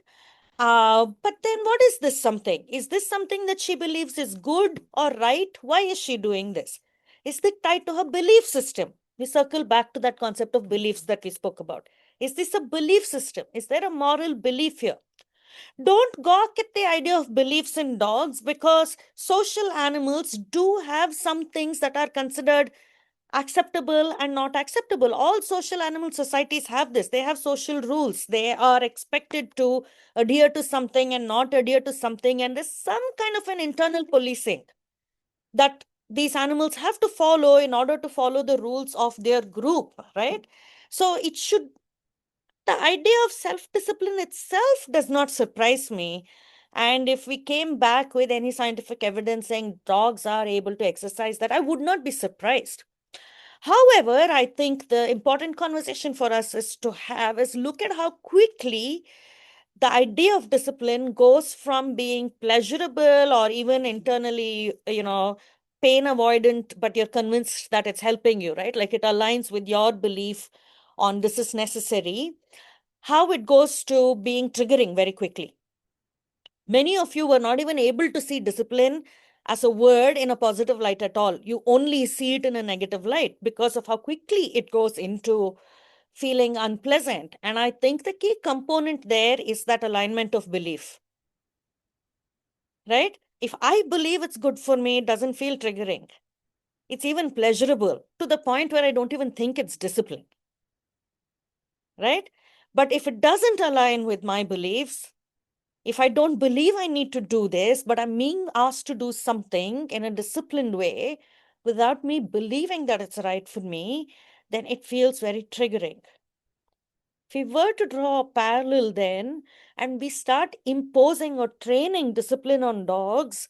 But then what is this something? Is this something that she believes is good or right? Why is she doing this? Is it tied to her belief system? We circle back to that concept of beliefs that we spoke about. Is this a belief system? Is there a moral belief here? Don't gawk at the idea of beliefs in dogs, because social animals do have some things that are considered acceptable and not acceptable. All social animal societies have this. They have social rules. They are expected to adhere to something and not adhere to something. And there's some kind of an internal policing that these animals have to follow in order to follow the rules of their group, right? So the idea of self-discipline itself does not surprise me. And if we came back with any scientific evidence saying dogs are able to exercise that, I would not be surprised. However, I think the important conversation for us is look at how quickly the idea of discipline goes from being pleasurable or even internally, pain avoidant, but you're convinced that it's helping you, right? Like it aligns with your belief on this is necessary, how it goes to being triggering very quickly. Many of you were not even able to see discipline as a word in a positive light at all. You only see it in a negative light because of how quickly it goes into feeling unpleasant. And I think the key component there is that alignment of belief, right? If I believe it's good for me, it doesn't feel triggering. It's even pleasurable to the point where I don't even think it's discipline, right? But if it doesn't align with my beliefs, if I don't believe I need to do this, but I'm being asked to do something in a disciplined way without me believing that it's right for me, then it feels very triggering. If we were to draw a parallel then, and we start imposing or training discipline on dogs,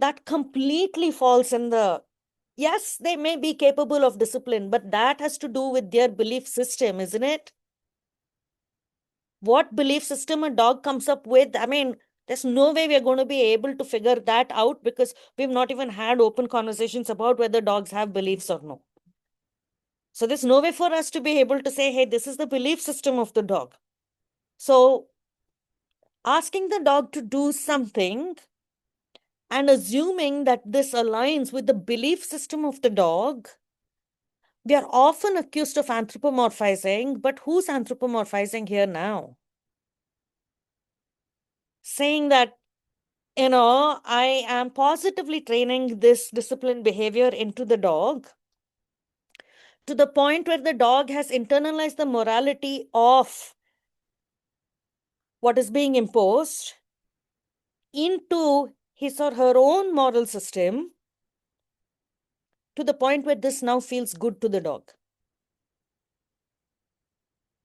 that completely falls in the, yes, they may be capable of discipline, but that has to do with their belief system, isn't it? What belief system a dog comes up with, I mean, there's no way we're going to be able to figure that out because we've not even had open conversations about whether dogs have beliefs or no. So there's no way for us to be able to say, hey, this is the belief system of the dog. So asking the dog to do something and assuming that this aligns with the belief system of the dog, we are often accused of anthropomorphizing, but who's anthropomorphizing here now? Saying that, I am positively training this disciplined behavior into the dog to the point where the dog has internalized the morality of what is being imposed into his or her own moral system to the point where this now feels good to the dog.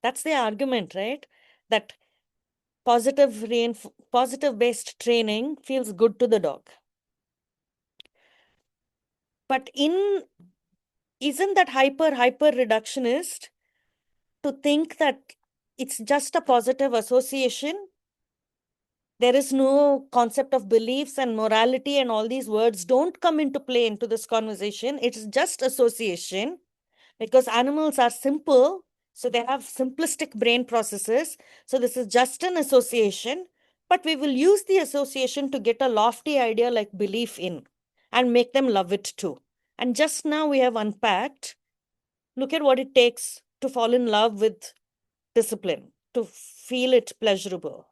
That's the argument, right? That positive based training feels good to the dog. But isn't that hyper reductionist to think that it's just a positive association? There is no concept of beliefs and morality, and all these words don't come into play into this conversation. It's just association, because animals are simple, so they have simplistic brain processes. So this is just an association, but we will use the association to get a lofty idea like belief in and make them love it too. And just now we have unpacked, look at what it takes to fall in love with discipline, to feel it pleasurable.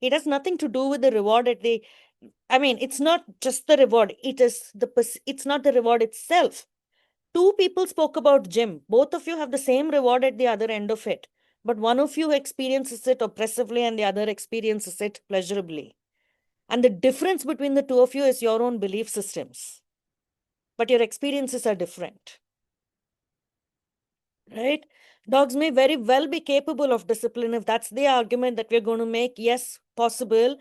It has nothing to do with the reward at the, I mean, it's not just the reward, it's not the reward itself. Two people spoke about gym. Both of you have the same reward at the other end of it. But one of you experiences it oppressively and the other experiences it pleasurably. And the difference between the two of you is your own belief systems. But your experiences are different. Right? Dogs may very well be capable of discipline. If that's the argument that we're going to make, yes, possible.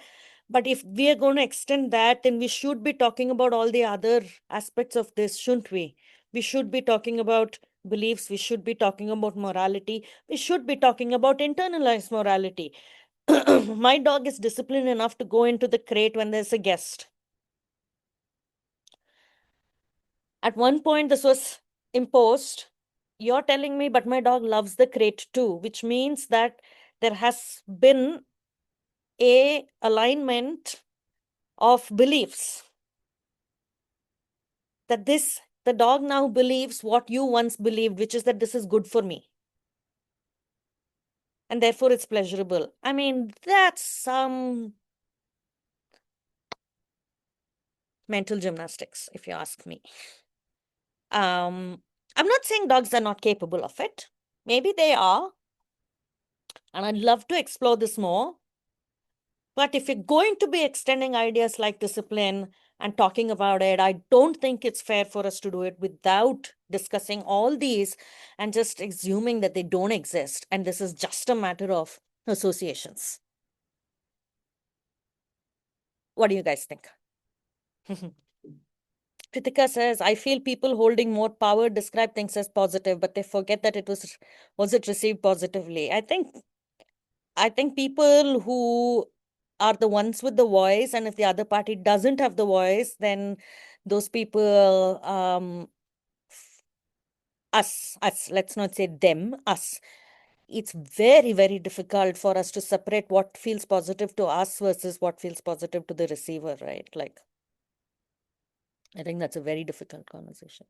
But if we are going to extend that, then we should be talking about all the other aspects of this, shouldn't we? We should be talking about beliefs. We should be talking about morality. We should be talking about internalized morality. My dog is disciplined enough to go into the crate when there's a guest. At one point, this was imposed. You're telling me, but my dog loves the crate too, which means that there has been a alignment of beliefs. That the dog now believes what you once believed, which is that this is good for me. And therefore it's pleasurable. I mean, that's some mental gymnastics, if you ask me. I'm not saying dogs are not capable of it. Maybe they are. And I'd love to explore this more. But if you're going to be extending ideas like discipline and talking about it, I don't think it's fair for us to do it without discussing all these and just assuming that they don't exist. And this is just a matter of associations. What do you guys think? Kritika says, I feel people holding more power describe things as positive, but they forget that was it received positively. I think people who are the ones with the voice, and if the other party doesn't have the voice, then those people, us, let's not say them, us. It's very, very difficult for us to separate what feels positive to us versus what feels positive to the receiver, right? Like, I think that's a very difficult conversation.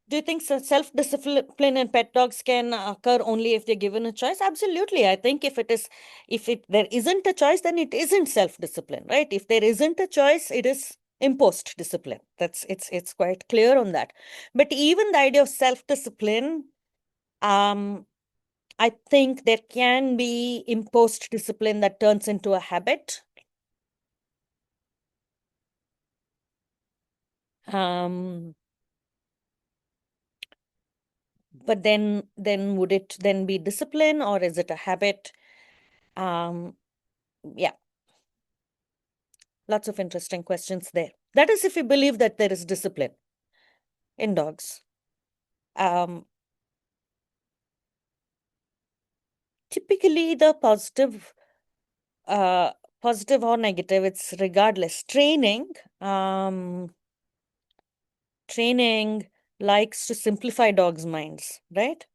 Do you think self-discipline in pet dogs can occur only if they're given a choice? Absolutely. I think if there isn't a choice, then it isn't self-discipline, right? If there isn't a choice, it is imposed discipline. It's quite clear on that. But even the idea of self-discipline, I think there can be imposed discipline that turns into a habit. But then would it then be discipline, or is it a habit? Yeah. Lots of interesting questions there. That is if you believe that there is discipline in dogs. Typically the positive or negative, it's regardless. Training likes to simplify dogs' minds, right?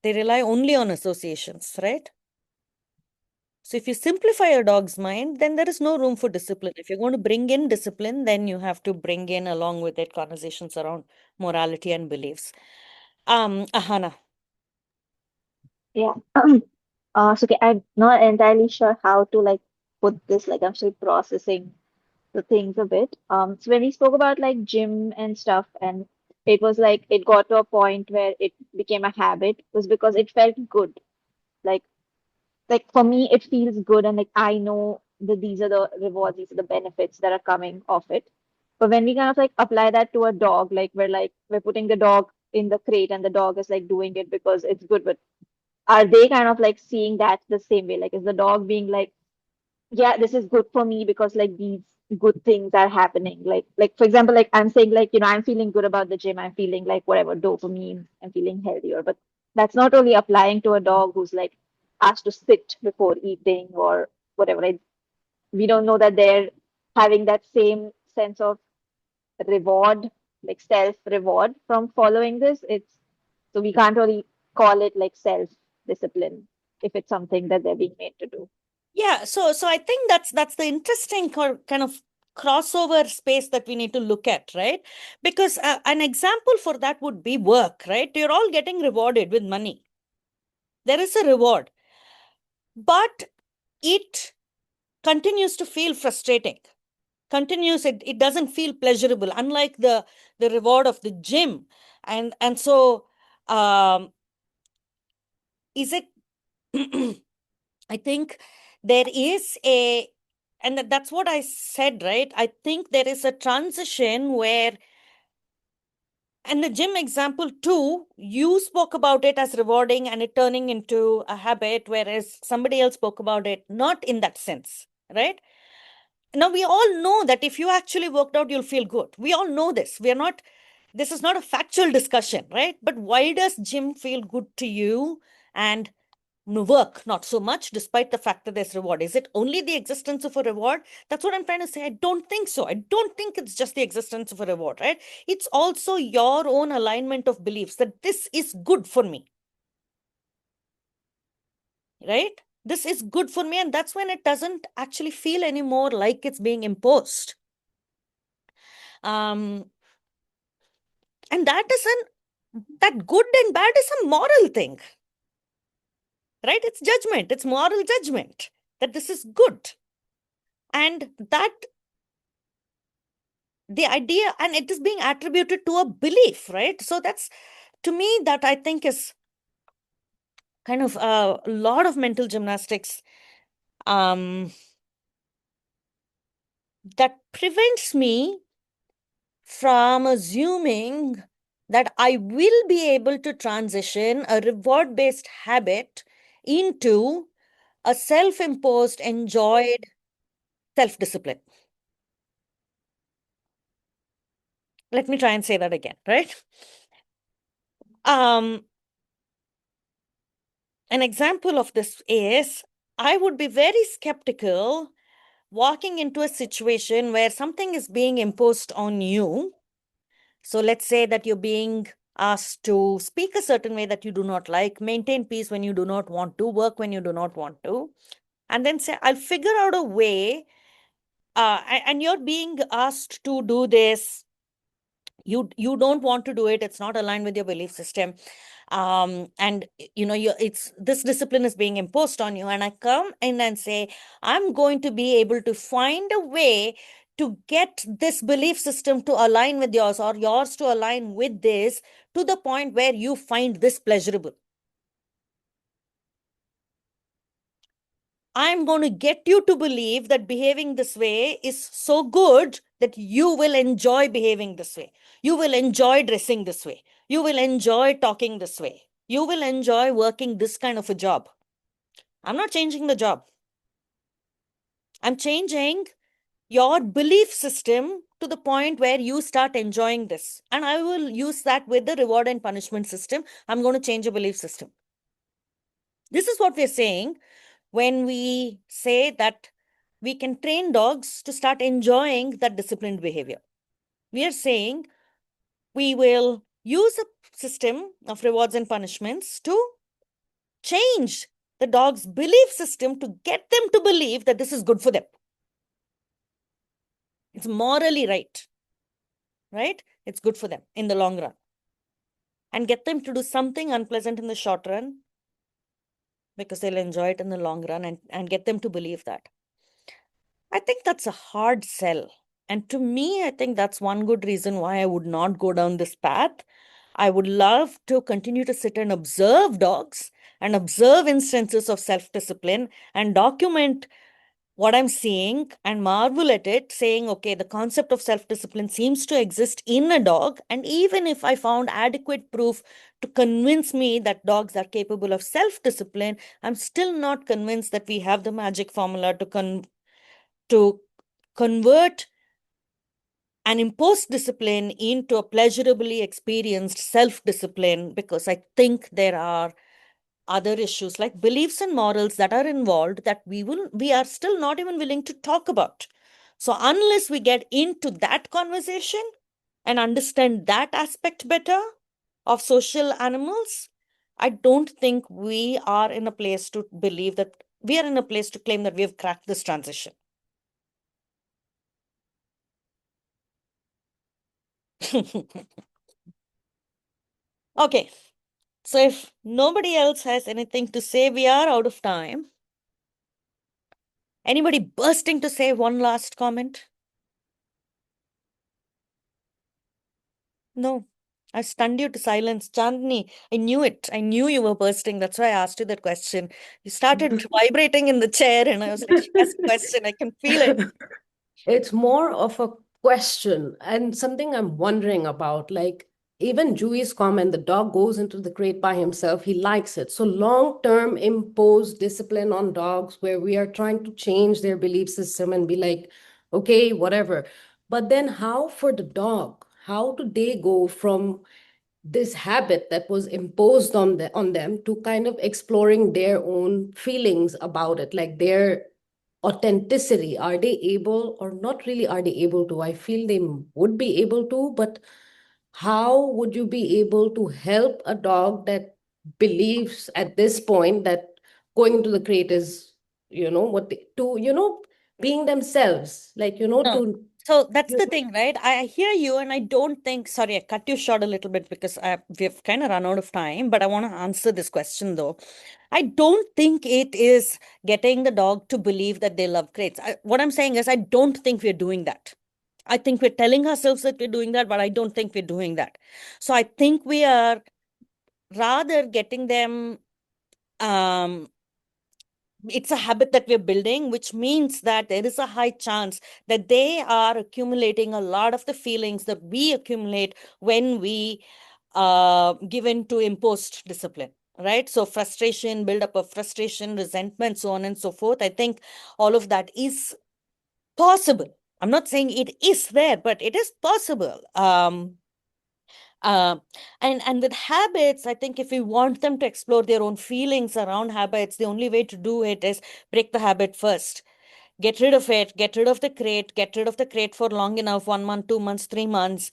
They rely only on associations, right? So if you simplify a dog's mind, then there is no room for discipline. If you're going to bring in discipline, then you have to bring in along with it conversations around morality and beliefs. Ahana. Yeah. So okay, I'm not entirely sure how to like put this. Like I'm still processing the things a bit. So when we spoke about like gym and stuff, and it was like it got to a point where it became a habit was because it felt good. Like for me, it feels good, and like I know that these are the rewards, these are the benefits that are coming of it. But when we kind of like apply that to a dog, like we're putting the dog in the crate and the dog is like doing it because it's good, but are they kind of like seeing that the same way? Like is the dog being like, yeah, this is good for me because like these good things are happening. Like for example, like I'm saying like, I'm feeling good about the gym, I'm feeling like whatever, dopamine, I'm feeling healthier. But that's not only applying to a dog who's like asked to sit before eating or whatever. We don't know that they're having that same sense of reward, like self-reward from following this. It's so we can't really call it like self-discipline if it's something that they're being made to do. Yeah, so I think that's the interesting kind of crossover space that we need to look at, right? Because an example for that would be work, right? You're all getting rewarded with money. There is a reward, but it continues to feel frustrating. It doesn't feel pleasurable, unlike the reward of the gym. And so is it I think there is and that's what I said, right? I think there is a transition where, and the gym example too, you spoke about it as rewarding and it turning into a habit, whereas somebody else spoke about it not in that sense, right? Now, we all know that if you actually worked out, you'll feel good. We all know this. This is not a factual discussion, right? But why does gym feel good to you and work not so much, despite the fact that there's reward? Is it only the existence of a reward? That's what I'm trying to say. I don't think so. I don't think it's just the existence of a reward, right? It's also your own alignment of beliefs that this is good for me, right? This is good for me. And that's when it doesn't actually feel anymore like it's being imposed. And that good and bad is a moral thing, right? It's judgment, it's moral judgment that this is good. And that the idea, and it is being attributed to a belief, right? So that's, to me, that I think is kind of a lot of mental gymnastics that prevents me from assuming that I will be able to transition a reward-based habit into a self-imposed, enjoyed self-discipline. Let me try and say that again, right? An example of this is, I would be very skeptical walking into a situation where something is being imposed on you. So let's say that you're being asked to speak a certain way that you do not like, maintain peace when you do not want to, work when you do not want to, and then say, I'll figure out a way, and you're being asked to do this. You don't want to do it. It's not aligned with your belief system. And it's this discipline is being imposed on you. And I come in and say, I'm going to be able to find a way to get this belief system to align with yours, or yours to align with this, to the point where you find this pleasurable. I'm going to get you to believe that behaving this way is so good that you will enjoy behaving this way. You will enjoy dressing this way. You will enjoy talking this way. You will enjoy working this kind of a job. I'm not changing the job. I'm changing your belief system to the point where you start enjoying this. And I will use that with the reward and punishment system. I'm going to change your belief system. This is what we're saying when we say that we can train dogs to start enjoying that disciplined behavior. We are saying we will use a system of rewards and punishments to change the dog's belief system to get them to believe that this is good for them. It's morally right? It's good for them in the long run. And get them to do something unpleasant in the short run because they'll enjoy it in the long run, and get them to believe that. I think that's a hard sell. And to me, I think that's one good reason why I would not go down this path. I would love to continue to sit and observe dogs and observe instances of self-discipline and document what I'm seeing and marvel at it, saying, okay, the concept of self-discipline seems to exist in a dog. And even if I found adequate proof to convince me that dogs are capable of self-discipline, I'm still not convinced that we have the magic formula to convert an imposed discipline into a pleasurably experienced self-discipline, because I think there are other issues like beliefs and morals that are involved that we are still not even willing to talk about. So unless we get into that conversation and understand that aspect better of social animals, I don't think we are in a place to believe that we are in a place to claim that we have cracked this transition. Okay, so if nobody else has anything to say, we are out of time. Anybody bursting to say one last comment? No, I stunned you to silence. Chandni, I knew it. I knew you were bursting. That's why I asked you that question. You started vibrating in the chair, and I was like, she has a question. I can feel it. It's more of a question and something I'm wondering about. Like, even Jui's comment, the dog goes into the crate by himself, he likes it. So, long-term imposed discipline on dogs where we are trying to change their belief system and be like, okay, whatever. But then, how for the dog? How do they go from this habit that was imposed on them to kind of exploring their own feelings about it, like their authenticity? Are they able, or not really are they able to? I feel they would be able to, but how would you be able to help a dog that believes at this point that going into the crate is, what they, to, being themselves, like, No. to. So that's the thing, right? I hear you, and I don't think, sorry, I cut you short a little bit because we've kind of run out of time, but I want to answer this question though. I don't think it is getting the dog to believe that they love crates. What I'm saying is, I don't think we're doing that. I think we're telling ourselves that we're doing that, but I don't think we're doing that. So I think we are rather getting them, it's a habit that we're building, which means that there is a high chance that they are accumulating a lot of the feelings that we accumulate when we give in to imposed discipline, right? So frustration, build up of frustration, resentment, so on and so forth. I think all of that is possible. I'm not saying it is there, but it is possible. Uh, and with habits, I think if we want them to explore their own feelings around habits, the only way to do it is break the habit first. Get rid of it, get rid of the crate, get rid of the crate for long enough, 1 month, 2 months, 3 months,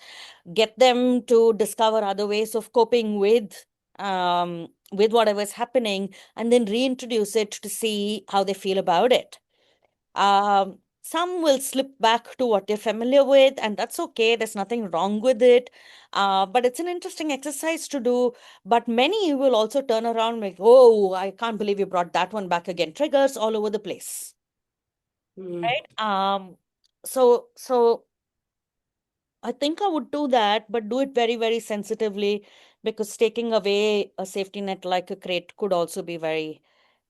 get them to discover other ways of coping with whatever's happening, and then reintroduce it to see how they feel about it. Some will slip back to what they're familiar with, and that's okay. There's nothing wrong with it. But it's an interesting exercise to do. But many will also turn around like, oh, I can't believe you brought that one back again. Triggers all over the place. Right? So I think I would do that, but do it very, very sensitively, because taking away a safety net like a crate could also be very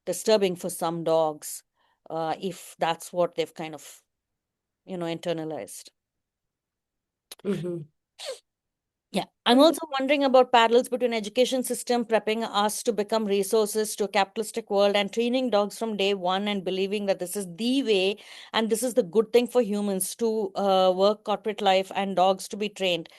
disturbing for some dogs, if that's what they've kind of, internalized. Mhm. Yeah, I'm also wondering about parallels between education system prepping us to become resources to a capitalistic world and training dogs from day one and believing that this is the way and this is the good thing for humans to work corporate life and dogs to be trained.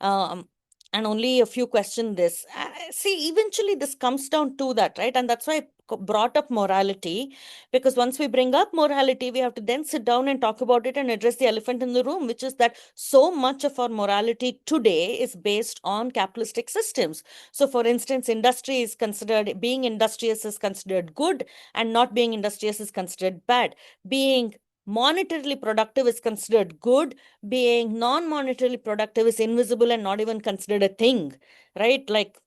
Um, and only a few question this. See, eventually this comes down to that, right? And that's why I brought up morality, because once we bring up morality, we have to then sit down and talk about it and address the elephant in the room, which is that so much of our morality today is based on capitalistic systems. So, for instance, industry is considered, being industrious is considered good, and not being industrious is considered bad. Being monetarily productive is considered good. Being non-monetarily productive is invisible and not even considered a thing, right? Like,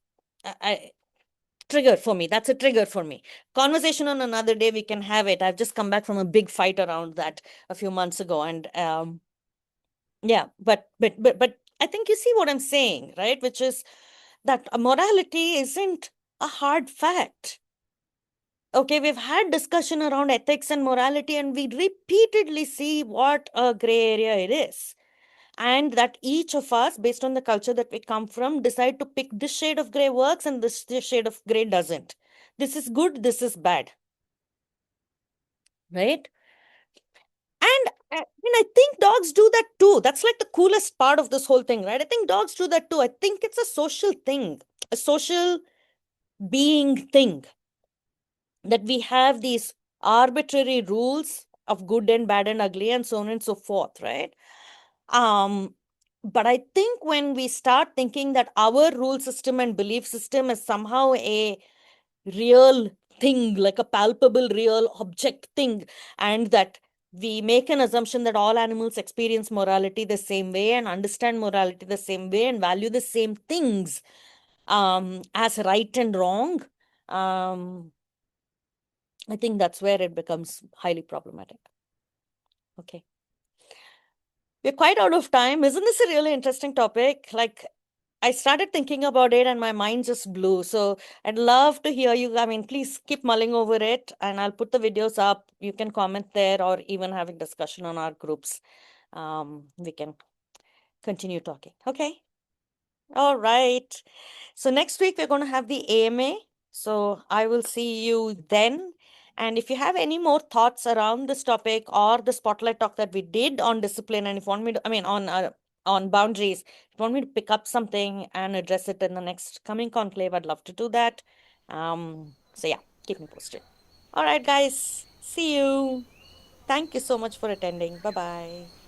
trigger for me. That's a trigger for me. Conversation on another day, we can have it. I've just come back from a big fight around that a few months ago, and Yeah, but I think you see what I'm saying, right? Which is that morality isn't a hard fact. Okay, we've had discussion around ethics and morality, and we repeatedly see what a gray area it is. And that each of us, based on the culture that we come from, decide to pick this shade of gray works and this shade of gray doesn't. This is good, this is bad, right? And I think dogs do that too. That's like the coolest part of this whole thing, right? I think dogs do that too. I think it's a social thing, a social being thing, that we have these arbitrary rules of good and bad and ugly and so on and so forth, right? But I think when we start thinking that our rule system and belief system is somehow a real thing, like a palpable, real object thing, and that we make an assumption that all animals experience morality the same way and understand morality the same way and value the same things as right and wrong, I think that's where it becomes highly problematic. Okay. We're quite out of time. Isn't this a really interesting topic? Like, I started thinking about it and my mind just blew. So I'd love to hear you. I mean, please keep mulling over it and I'll put the videos up. You can comment there or even have a discussion on our groups. We can continue talking. Okay. All right. So next week we're going to have the AMA. So I will see you then. And if you have any more thoughts around this topic or the spotlight talk that we did on discipline, and if you want me to, I mean, on boundaries, if you want me to pick up something and address it in the next coming conclave, I'd love to do that. So yeah, keep me posted. All right, guys. See you. Thank you so much for attending. Bye-bye.